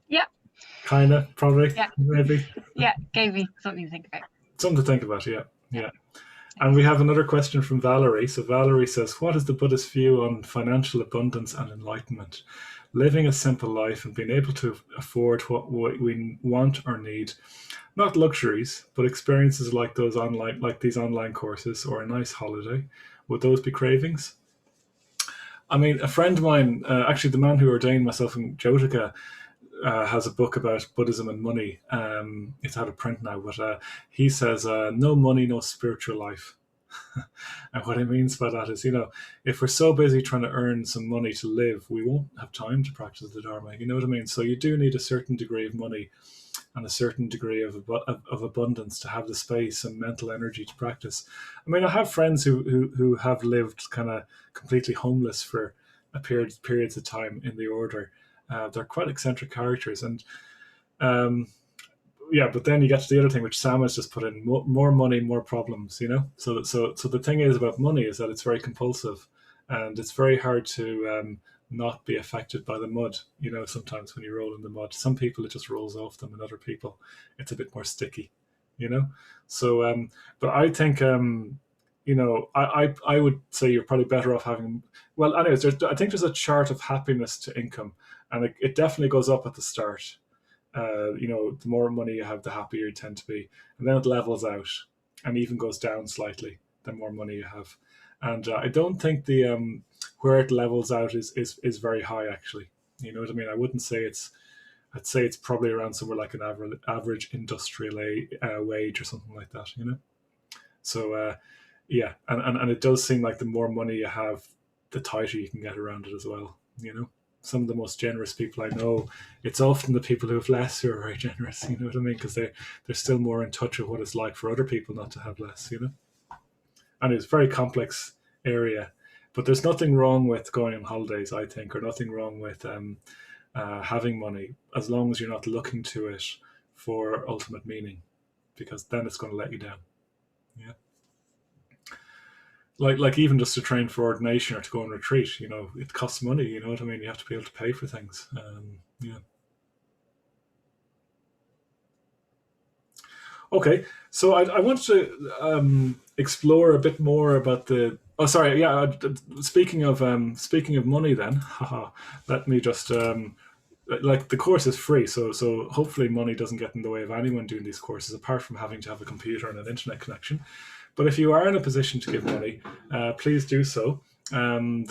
Yeah. Kind of, probably, Yeah. maybe. Yeah, gave me something to think about. Something to think about, yeah. And we have another question from Valerie. So Valerie says, what is the Buddhist view on financial abundance and enlightenment? Living a simple life and being able to afford what we want or need. Not luxuries, but experiences like these online courses or a nice holiday. Would those be cravings? I mean, a friend of mine, actually the man who ordained myself in Jyotika, has a book about Buddhism and money. It's out of print now, but he says, no money, no spiritual life. And what he means by that is, if we're so busy trying to earn some money to live, we won't have time to practice the Dharma. You know what I mean? So you do need a certain degree of money and a certain degree of abundance to have the space and mental energy to practice. I mean, I have friends who have lived kind of completely homeless for periods of time in the order. They're quite eccentric characters, and but then you get to the other thing, which Sam has just put in: more money, more problems. So the thing is about money is that it's very compulsive, and it's very hard to not be affected by the mud. Sometimes when you roll in the mud, some people it just rolls off them, and other people it's a bit more sticky. So but I think I would say you're probably better off having. Well, anyways, I think there's a chart of happiness to income, and it definitely goes up at the start. The more money you have, the happier you tend to be, and then it levels out and even goes down slightly the more money you have. And I don't think the where it levels out is very high, actually. You know what I mean? I wouldn't say I'd say it's probably around somewhere like an average industrial wage or something like that. So and it does seem like the more money you have, the tighter you can get around it as well. Some of the most generous people I know, it's often the people who have less who are very generous. You know what I mean? Because they're still more in touch with what it's like for other people not to have less. And it's a very complex area, but there's nothing wrong with going on holidays, I think, or nothing wrong with having money, as long as you're not looking to it for ultimate meaning, because then it's going to let you down. Yeah. Like even just to train for ordination or to go on retreat, it costs money. You know what I mean? You have to be able to pay for things. Okay, so I want to explore a bit more about the. Oh, sorry. Yeah. Speaking of money, then, let me just like the course is free, so hopefully money doesn't get in the way of anyone doing these courses, apart from having to have a computer and an internet connection. But if you are in a position to give money, please do so. You can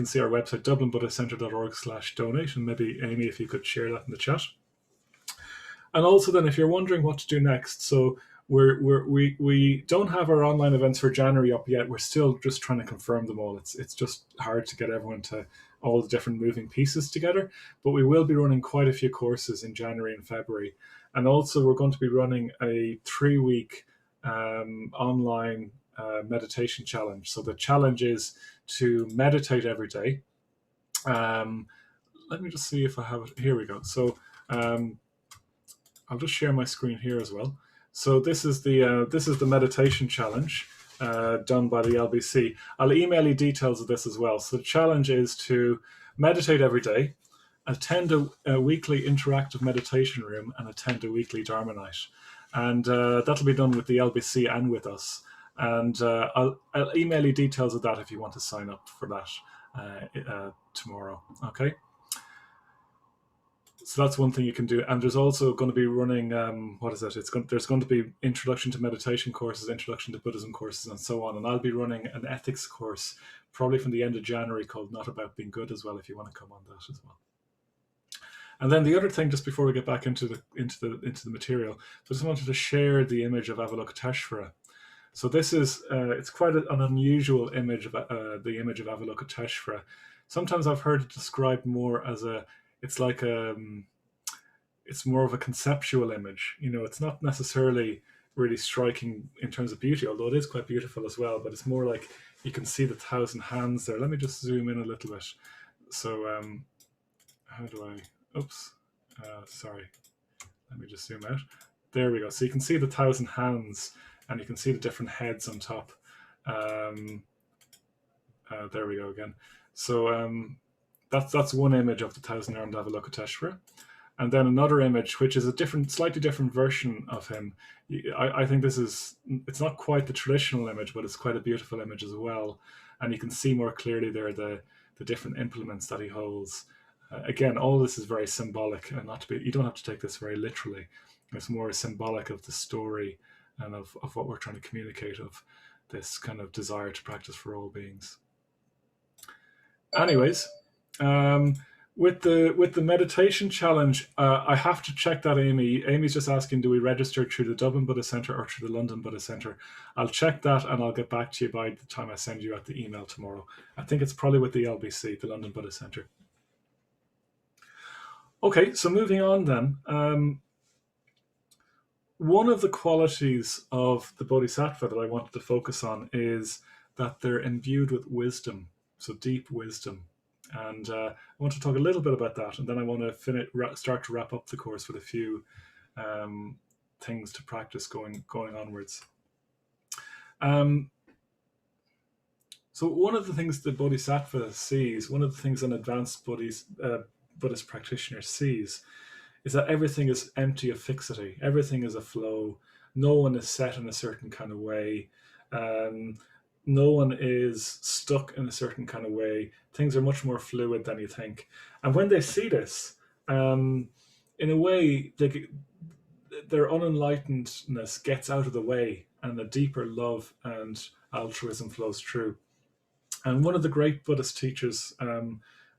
see our website, dublinbuddhistcentre.org/donate, and maybe Amy, if you could share that in the chat. And also, then, if you're wondering what to do next, so we don't have our online events for January up yet. We're still just trying to confirm them all. It's just hard to get everyone to all the different moving pieces together. But we will be running quite a few courses in January and February, and also we're going to be running a 3-week online meditation challenge. So the challenge is to meditate every day. Let me just see if I have it. Here we go. So I'll just share my screen here as well. So this is the meditation challenge done by the LBC. I'll email you details of this as well. So the challenge is to meditate every day, attend a weekly interactive meditation room, and attend a weekly Dharma night. And that'll be done with the LBC and with us. And I'll email you details of that if you want to sign up for that tomorrow. Okay. So that's one thing you can do. And there's also going to be running, there's going to be introduction to meditation courses, introduction to Buddhism courses, and so on. And I'll be running an ethics course probably from the end of January called Not About Being Good as well, if you want to come on that as well. And then the other thing, just before we get back into the material, I just wanted to share the image of Avalokiteshvara. So this is it's quite an unusual image of the image of Avalokiteshvara. Sometimes I've heard it described more as it's more of a conceptual image. It's not necessarily really striking in terms of beauty, although it is quite beautiful as well. But it's more like you can see the 1,000 hands there. Let me just zoom in a little bit. So how do I? Oops, sorry. Let me just zoom out. There we go. So you can see the 1,000 hands, and you can see the different heads on top. There we go again. So that's one image of the 1,000-armed Avalokiteshvara. and then another image, which is a slightly different version of him. I think it's not quite the traditional image, but it's quite a beautiful image as well. And you can see more clearly there the different implements that he holds. Again, all this is very symbolic, and you don't have to take this very literally. It's more symbolic of the story and of what we're trying to communicate, of this kind of desire to practice for all beings. Anyways, with the meditation challenge, I have to check that, Amy. Amy's just asking, do we register through the Dublin Buddhist Centre or through the London Buddhist Centre? I'll check that and I'll get back to you by the time I send you out the email tomorrow. I think it's probably with the LBC, the London Buddhist Centre. Okay, so moving on then. One of the qualities of the Bodhisattva that I wanted to focus on is that they're imbued with wisdom, so deep wisdom. And I want to talk a little bit about that, and then I want to start to wrap up the course with a few things to practice going onwards. So one of the things the Bodhisattva sees, one of the things an advanced Buddhist practitioner sees, is that everything is empty of fixity. Everything is a flow. No one is set in a certain kind of way. No one is stuck in a certain kind of way. Things are much more fluid than you think. And when they see this, in a way, their unenlightenedness gets out of the way, and a deeper love and altruism flows through. And one of the great Buddhist teachers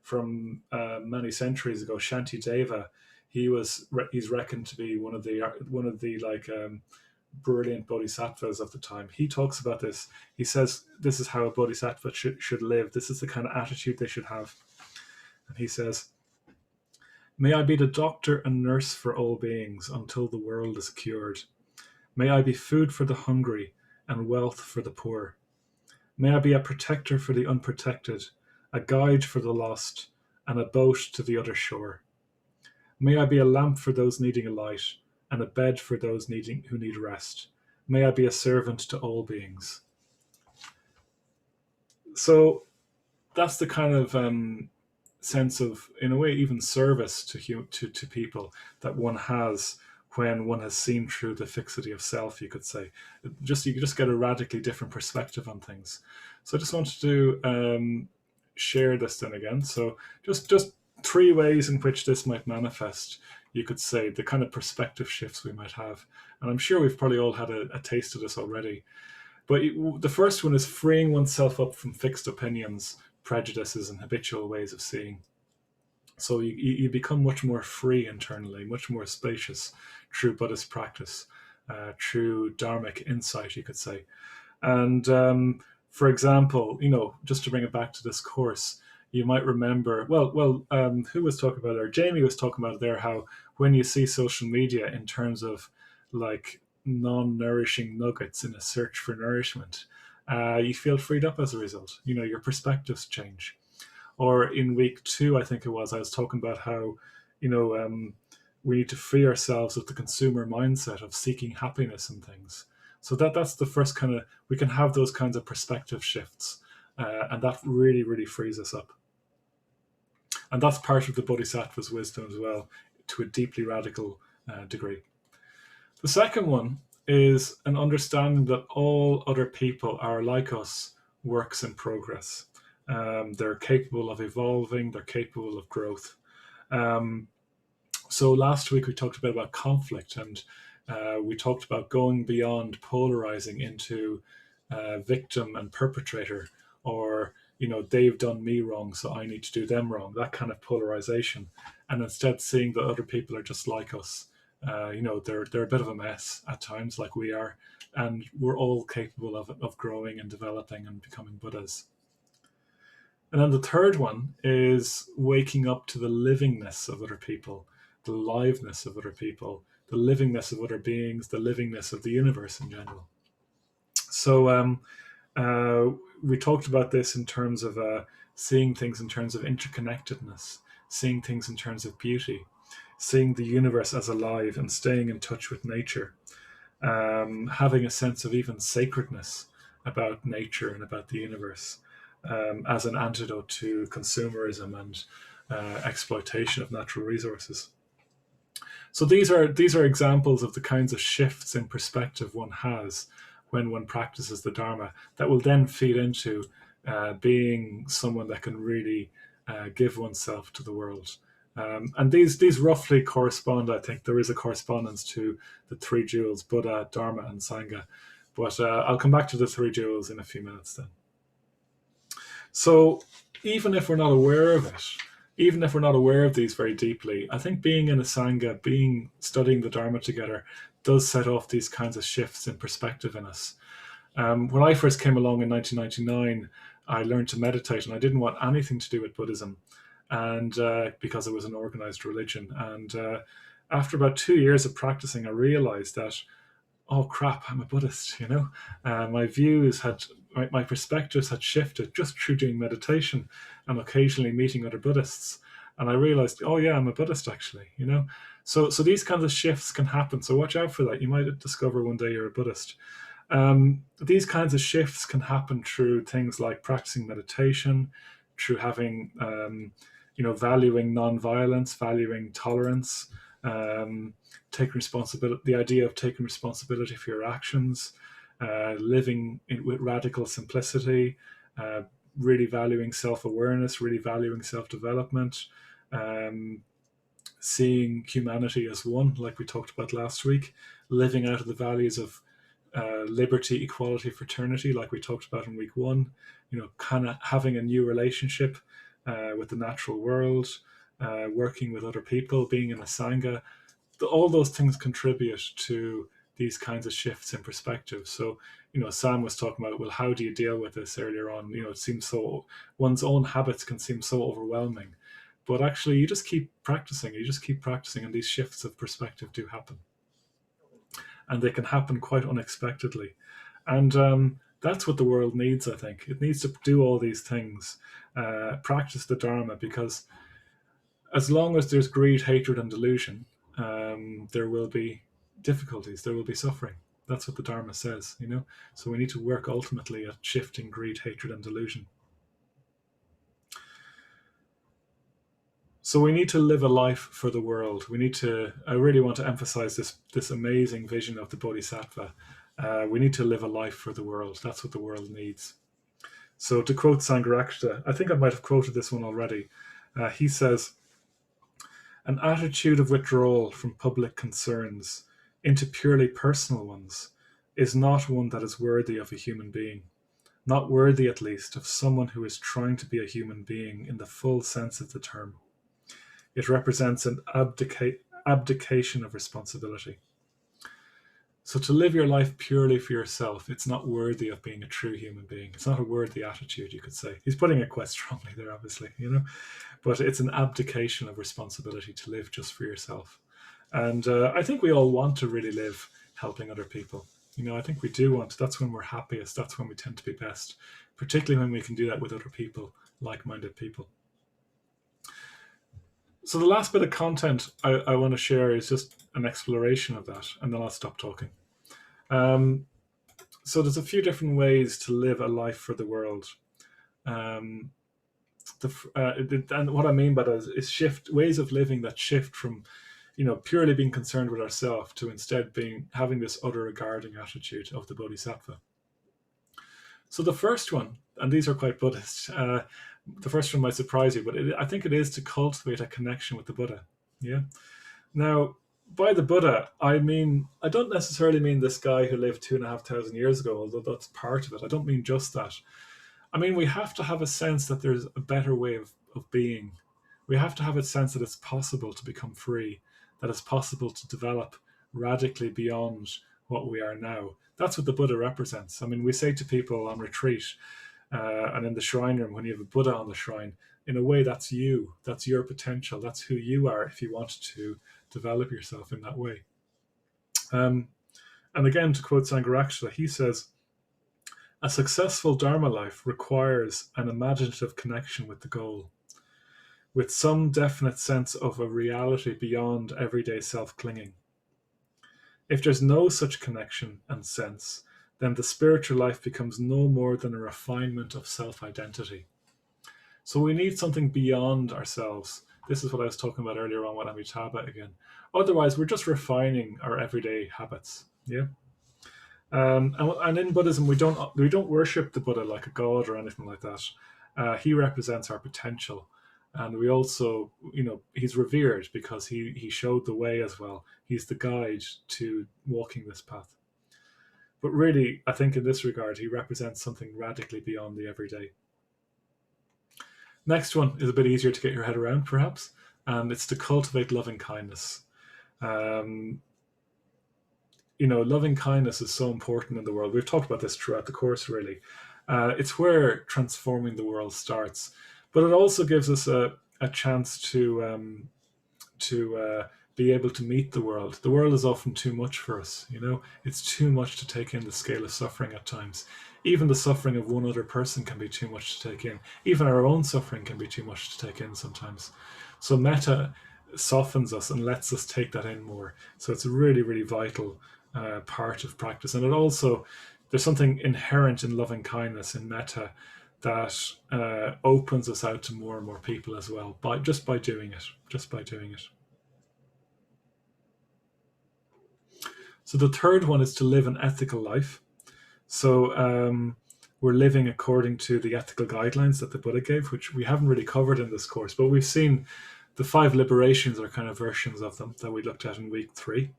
from many centuries ago, Shantideva, he's reckoned to be one of the brilliant bodhisattvas of the time. He talks about this. He says this is how a bodhisattva should live. This is the kind of attitude they should have. And he says, "May I be the doctor and nurse for all beings until the world is cured. May I be food for the hungry and wealth for the poor. May I be a protector for the unprotected, a guide for the lost, and a boat to the other shore. May I be a lamp for those needing a light, and a bed for those who need rest. May I be a servant to all beings." So that's the kind of sense of, in a way, even service to people that one has when one has seen through the fixity of self, you could say. You just get a radically different perspective on things. So I just wanted to share this then again. So just 3 ways in which this might manifest, you could say, the kind of perspective shifts we might have. And I'm sure we've probably all had a taste of this already. But the first one is freeing oneself up from fixed opinions, prejudices, and habitual ways of seeing. So you become much more free internally, much more spacious through Buddhist practice, through Dharmic insight, you could say. And for example, just to bring it back to this course, you might remember, who was talking about it? Or Jamie was talking about it there, how when you see social media in terms of like non-nourishing nuggets in a search for nourishment, you feel freed up as a result. Your perspectives change. Or in week 2, I think it was, I was talking about how, we need to free ourselves of the consumer mindset of seeking happiness and things. So that's the first kind of, we can have those kinds of perspective shifts, and that really, really frees us up. And that's part of the Bodhisattva's wisdom as well, to a deeply radical degree. The second one is an understanding that all other people are like us, works in progress. They're capable of evolving, they're capable of growth. So last week we talked a bit about conflict, and we talked about going beyond polarizing into victim and perpetrator, or they've done me wrong, so I need to do them wrong, that kind of polarization. And instead seeing that other people are just like us. They're a bit of a mess at times, like we are, and we're all capable of growing and developing and becoming Buddhas. And then the third one is waking up to the livingness of other people, the liveness of other people, the livingness of other beings, the livingness of the universe in general. So we talked about this in terms of seeing things in terms of interconnectedness, seeing things in terms of beauty, seeing the universe as alive and staying in touch with nature, having a sense of even sacredness about nature and about the universe, as an antidote to consumerism and exploitation of natural resources. So these are examples of the kinds of shifts in perspective one has when one practices the Dharma that will then feed into being someone that can really give oneself to the world. And these roughly correspond, I think. There is a correspondence to the three jewels, Buddha, Dharma, and Sangha. But I'll come back to the three jewels in a few minutes then. So even if we're not aware of it, even if we're not aware of these very deeply, I think being in a Sangha, studying the Dharma together, does set off these kinds of shifts in perspective in us. When I first came along in 1999, I learned to meditate, and I didn't want anything to do with Buddhism, and because it was an organized religion. And after about 2 years of practicing, I realized that, oh crap, I'm a Buddhist, my views my perspectives had shifted just through doing meditation and occasionally meeting other Buddhists. And I realized, oh yeah, I'm a Buddhist actually, So these kinds of shifts can happen. So watch out for that. You might discover one day you're a Buddhist. These kinds of shifts can happen through things like practicing meditation, through having, valuing non-violence, valuing tolerance, taking responsibility, the idea of taking responsibility for your actions, living with radical simplicity, really valuing self-awareness, really valuing self-development, seeing humanity as one, like we talked about last week, living out of the values of liberty, equality, fraternity, like we talked about in week 1, kind of having a new relationship with the natural world, working with other people, being in a Sangha. All those things contribute to these kinds of shifts in perspective. So, Sam was talking about, well, how do you deal with this earlier on? It seems so, one's own habits can seem so overwhelming, but actually you just keep practicing, and these shifts of perspective do happen. And they can happen quite unexpectedly. And that's what the world needs, I think. It needs to do all these things, practice the Dharma, because as long as there's greed, hatred, and delusion, there will be difficulties, there will be suffering. That's what the Dharma says, So we need to work ultimately at shifting greed, hatred, and delusion. So we need to live a life for the world. I really want to emphasize this amazing vision of the Bodhisattva. We need to live a life for the world. That's what the world needs. So to quote Sangharakshita, I think I might have quoted this one already. He says, an attitude of withdrawal from public concerns into purely personal ones is not one that is worthy of a human being. Not worthy, at least, of someone who is trying to be a human being in the full sense of the term. It represents an abdication of responsibility. So to live your life purely for yourself, it's not worthy of being a true human being. It's not a worthy attitude, you could say. He's putting it quite strongly there, obviously, But it's an abdication of responsibility to live just for yourself. And I think we all want to really live helping other people. I think we do want. That's when we're happiest. That's when we tend to be best, particularly when we can do that with other people, like-minded people. So the last bit of content I want to share is just an exploration of that, and then I'll stop talking. So there's a few different ways to live a life for the world. And what I mean by that is ways of living that shift from, purely being concerned with ourselves to instead having this other regarding attitude of the Bodhisattva. So the first one, and these are quite Buddhist, the first one might surprise you, but I think it is to cultivate a connection with the Buddha. Yeah. Now, by the Buddha, I don't necessarily mean this guy who lived 2,500 years ago, although that's part of it. I don't mean just that. We have to have a sense that there's a better way of being. We have to have a sense that it's possible to become free, that it's possible to develop radically beyond what we are now. That's what the Buddha represents. We say to people on retreat and in the shrine room, when you have a Buddha on the shrine, in a way, that's you. That's your potential. That's who you are if you want to develop yourself in that way. And again, to quote Sangharakshita, he says, a successful Dharma life requires an imaginative connection with the goal, with some definite sense of a reality beyond everyday self-clinging. If there's no such connection and sense, then the spiritual life becomes no more than a refinement of self-identity. So we need something beyond ourselves This is what I was talking about earlier on with Amitabha again. Otherwise, we're just refining our everyday habits. Yeah. And in Buddhism, we don't worship the Buddha like a god or anything like that. He represents our potential, and we also, he's revered because he showed the way as well. He's the guide to walking this path. But really, I think in this regard, he represents something radically beyond the everyday. Next one is a bit easier to get your head around, perhaps, and it's to cultivate loving kindness. Loving kindness is so important in the world. We've talked about this throughout the course, really. It's where transforming the world starts. But it also gives us a chance to be able to meet the world. The world is often too much for us, It's too much to take in, the scale of suffering at times. Even the suffering of one other person can be too much to take in. Even our own suffering can be too much to take in sometimes. So metta softens us and lets us take that in more. So it's a really, really vital part of practice. And it also, there's something inherent in loving kindness, in metta, that opens us out to more and more people as well, just by doing it. So the third one is to live an ethical life. So we're living according to the ethical guidelines that the Buddha gave, which we haven't really covered in this course, but we've seen the 5 liberations are kind of versions of them that we looked at in week 3.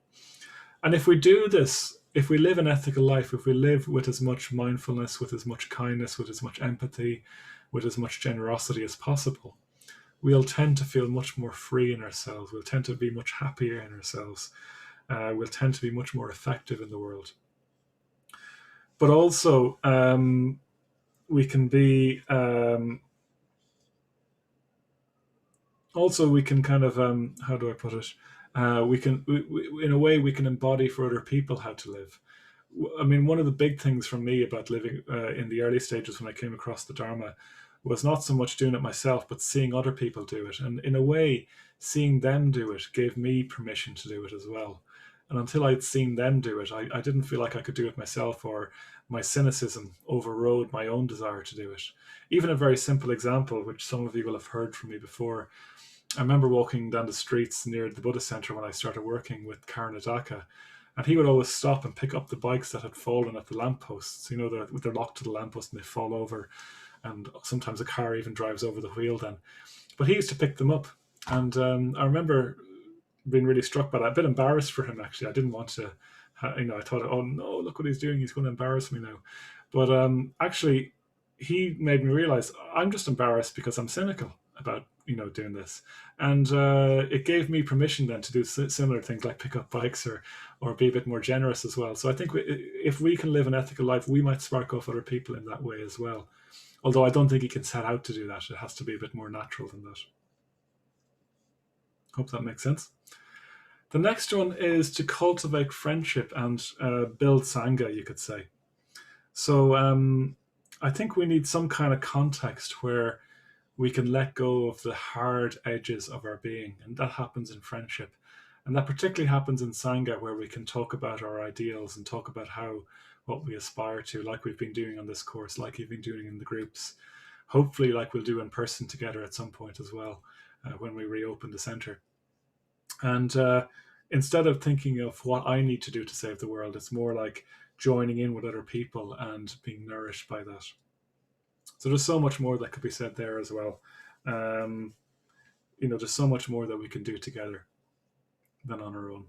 And if we do this, if we live an ethical life, if we live with as much mindfulness, with as much kindness, with as much empathy, with as much generosity as possible, we'll tend to feel much more free in ourselves. We'll tend to be much happier in ourselves. We'll tend to be much more effective in the world. But also, we can be... we can kind of, how do I put it? In a way, we can embody for other people how to live. I mean, one of the big things for me about living in the early stages when I came across the Dharma was not so much doing it myself, but seeing other people do it. And in a way, seeing them do it gave me permission to do it as well. And until I'd seen them do it, I didn't feel like I could do it myself, or my cynicism overrode my own desire to do it. Even a very simple example, which some of you will have heard from me before. I remember walking down the streets near the Buddhist Centre when I started working with Karanadaka, and he would always stop and pick up the bikes that had fallen at the lampposts. They're locked to the lamppost and they fall over, and sometimes a car even drives over the wheel then. But he used to pick them up, and I remember being really struck by that, a bit embarrassed for him actually. I didn't want to, I thought, oh no, look what he's doing, he's going to embarrass me now. But actually, he made me realize I'm just embarrassed because I'm cynical about doing this, and it gave me permission then to do similar things like pick up bikes or be a bit more generous as well. So I think if we can live an ethical life, we might spark off other people in that way as well. Although I don't think you can set out to do that. It has to be a bit more natural than that. Hope that makes sense. The next one is to cultivate friendship and build Sangha, you could say. So I think we need some kind of context where we can let go of the hard edges of our being, and that happens in friendship. And that particularly happens in Sangha, where we can talk about our ideals and talk about what we aspire to, like we've been doing on this course, like you've been doing in the groups. Hopefully, like we'll do in person together at some point as well, when we reopen the centre. And instead of thinking of what I need to do to save the world, it's more like joining in with other people and being nourished by that. So there's so much more that could be said there as well. There's so much more that we can do together than on our own.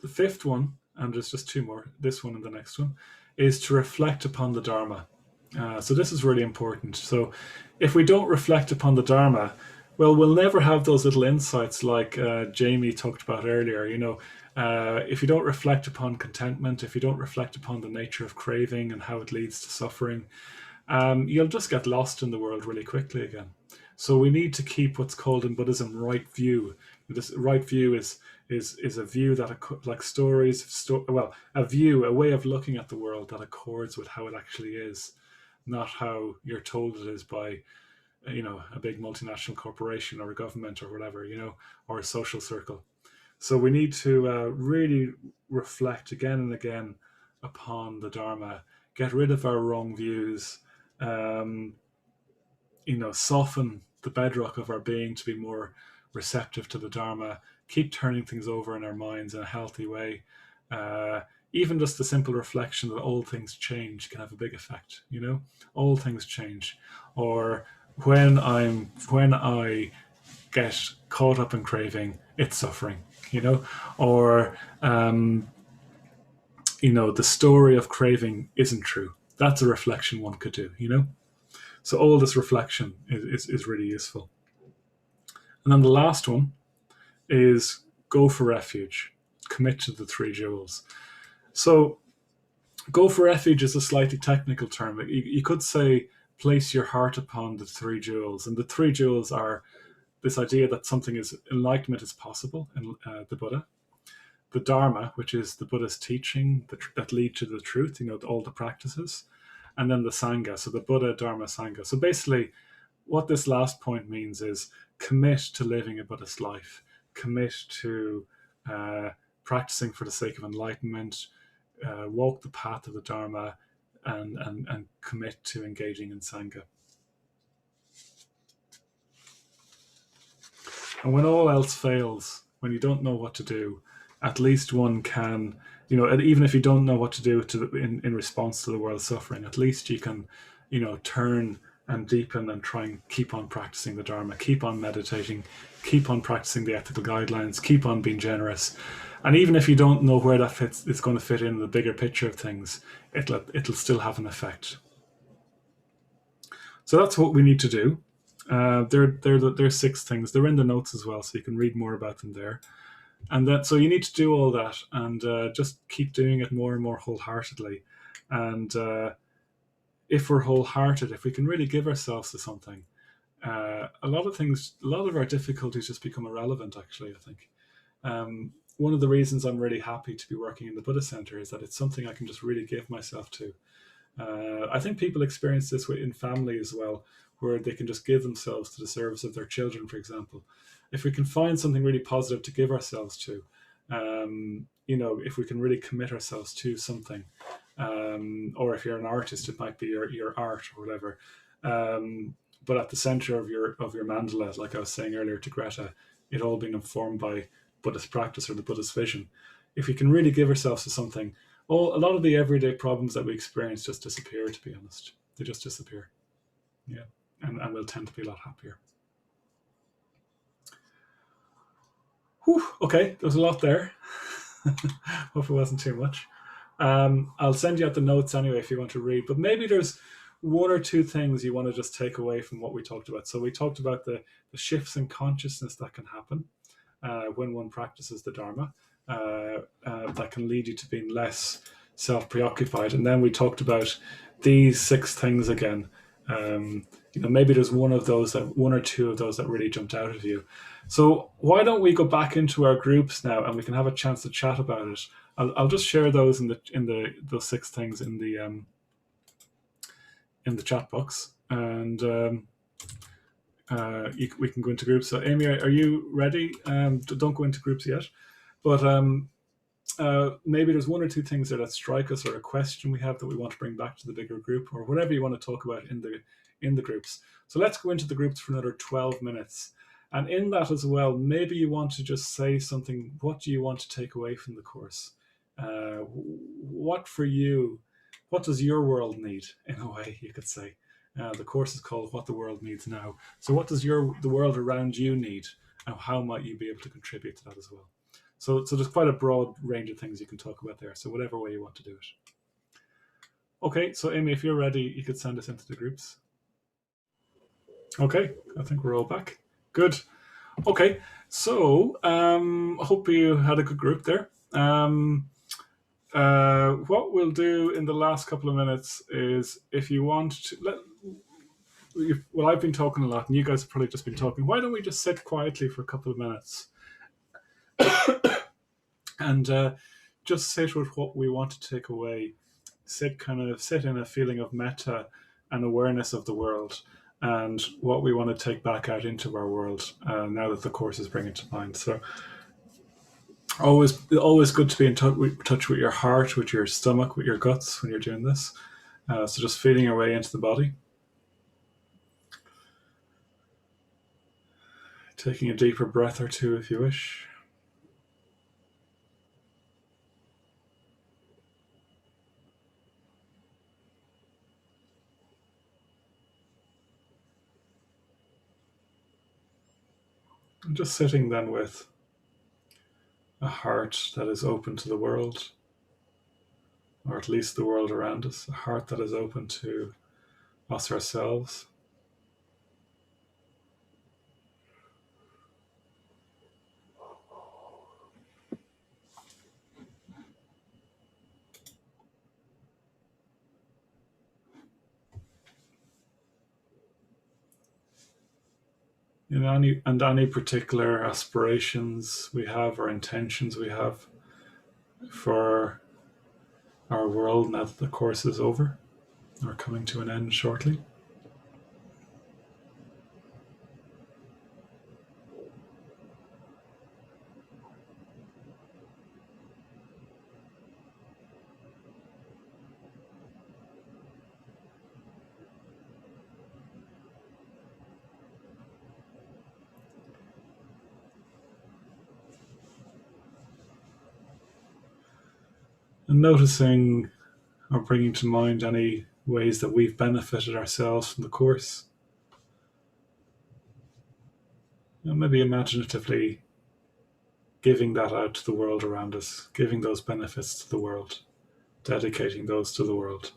The 5th one, and there's just 2 more, this one and the next one, is to reflect upon the Dharma. So this is really important. So if we don't reflect upon the Dharma, well, we'll never have those little insights like Jamie talked about earlier. If you don't reflect upon contentment, if you don't reflect upon the nature of craving and how it leads to suffering, you'll just get lost in the world really quickly again. So we need to keep what's called in Buddhism right view. This right view is a view that, like stories, a way of looking at the world that accords with how it actually is, not how you're told it is by a big multinational corporation or a government or whatever, or a social circle. So we need to really reflect again and again upon the Dharma, get rid of our wrong views, soften the bedrock of our being to be more receptive to the Dharma, keep turning things over in our minds in a healthy way. Even just the simple reflection that all things change can have a big effect, you know? All things change. Or when I get caught up in craving, it's suffering, you know? Or, you know, the story of craving isn't true. That's a reflection one could do, you know? So all this reflection is really useful. And then the last one is go for refuge. Commit to the 3 jewels. So go for refuge is a slightly technical term. You could say place your heart upon the 3 jewels. And the 3 jewels are this idea that something is enlightenment is possible in the Buddha. The Dharma, which is the Buddha's teaching that lead to the truth, you know, all the practices. And then the Sangha, so the Buddha, Dharma, Sangha. So basically, what this last point means is commit to living a Buddhist life. Commit to practicing for the sake of enlightenment, walk the path of the Dharma, and commit to engaging in Sangha. And when all else fails, when you don't know what to do, at least one can, you know, even if you don't know what to do in response to the world's suffering, at least you can, you know, turn and deepen and try and keep on practicing the Dharma, keep on meditating, keep on practicing the ethical guidelines, keep on being generous. And even if you don't know where that fits, it's going to fit in the bigger picture of things, it'll still have an effect. So that's what we need to do. There are 6 things. They're in the notes as well, so you can read more about them there. And that, so you need to do all that and just keep doing it more and more wholeheartedly. And if we're wholehearted, if we can really give ourselves to something, a lot of our difficulties just become irrelevant, actually, I think. One of the reasons I'm really happy to be working in the Buddhist Centre is that it's something I can just really give myself to. I think people experience this in family as well, where they can just give themselves to the service of their children, for example. If we can find something really positive to give ourselves to, you know, if we can really commit ourselves to something, or if you're an artist, it might be your art or whatever. But at the center of your mandala, like I was saying earlier to Greta, it all being informed by Buddhist practice or the Buddhist vision. If we can really give ourselves to something, a lot of the everyday problems that we experience just disappear, to be honest. They just disappear. Yeah. And we'll tend to be a lot happier. Whew, okay, there's a lot there. Hope it wasn't too much. I'll send you out the notes anyway if you want to read, but maybe there's 1 or 2 things you want to just take away from what we talked about. So we talked about the shifts in consciousness that can happen when one practices the Dharma, that can lead you to being less self-preoccupied. And then we talked about these 6 things again. You know, maybe there's 1 or 2 of those that really jumped out of you. So why don't we go back into our groups now, and we can have a chance to chat about it. I'll just share those those 6 things in the chat box, and we can go into groups. So Amy, are you ready? Don't go into groups yet, but maybe there's 1 or 2 things there that strike us, or a question we have that we want to bring back to the bigger group, or whatever you want to talk about in the groups. So let's go into the groups for another 12 minutes. And in that as well, maybe you want to just say something. What do you want to take away from the course? What does your world need, in a way, you could say? The course is called What the World Needs Now. So what does the world around you need? And how might you be able to contribute to that as well? So there's quite a broad range of things you can talk about there. So whatever way you want to do it. Okay, so Amy, if you're ready, you could send us into the groups. Okay, I think we're all back. Good. Okay, so I hope you had a good group there. What we'll do in the last couple of minutes is, if you want to, well, I've been talking a lot and you guys have probably just been talking. Why don't we just sit quietly for a couple of minutes and just sit with what we want to take away. Sit in a feeling of metta and awareness of the world, and what we want to take back out into our world now that the course is bringing to mind. So always good to be in touch with your heart, with your stomach, with your guts when you're doing this. So just feeling your way into the body. Taking a deeper breath or two if you wish. And just sitting then with a heart that is open to the world, or at least the world around us, a heart that is open to us ourselves. Any particular aspirations we have or intentions we have for our world now that the course is over or coming to an end shortly. And noticing or bringing to mind any ways that we've benefited ourselves from the course. And maybe imaginatively giving that out to the world around us, giving those benefits to the world, dedicating those to the world.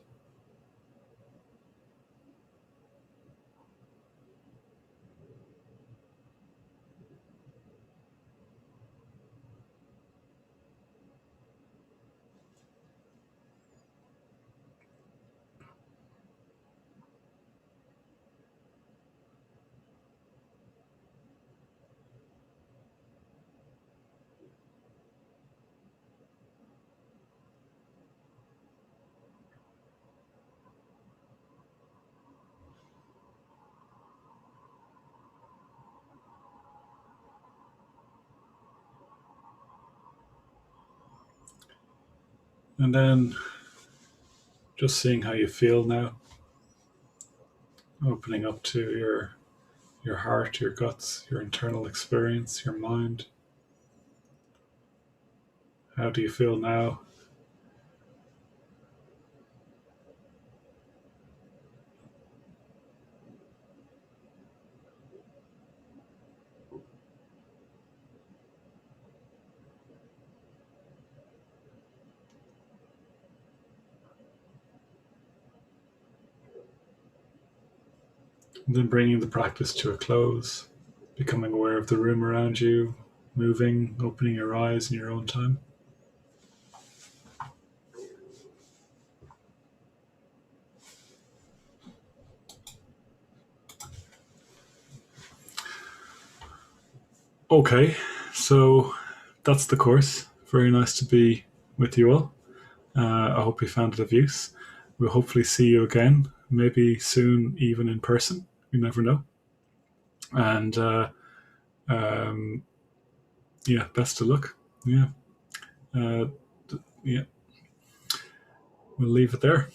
And then just seeing how you feel now, opening up to your heart, your guts, your internal experience, your mind. How do you feel now? And then bringing the practice to a close, becoming aware of the room around you, moving, opening your eyes in your own time. Okay, so that's the course. Very nice to be with you all. I hope you found it of use. We'll hopefully see you again, maybe soon even in person. You never know. And yeah, best of luck. Yeah. Yeah. We'll leave it there.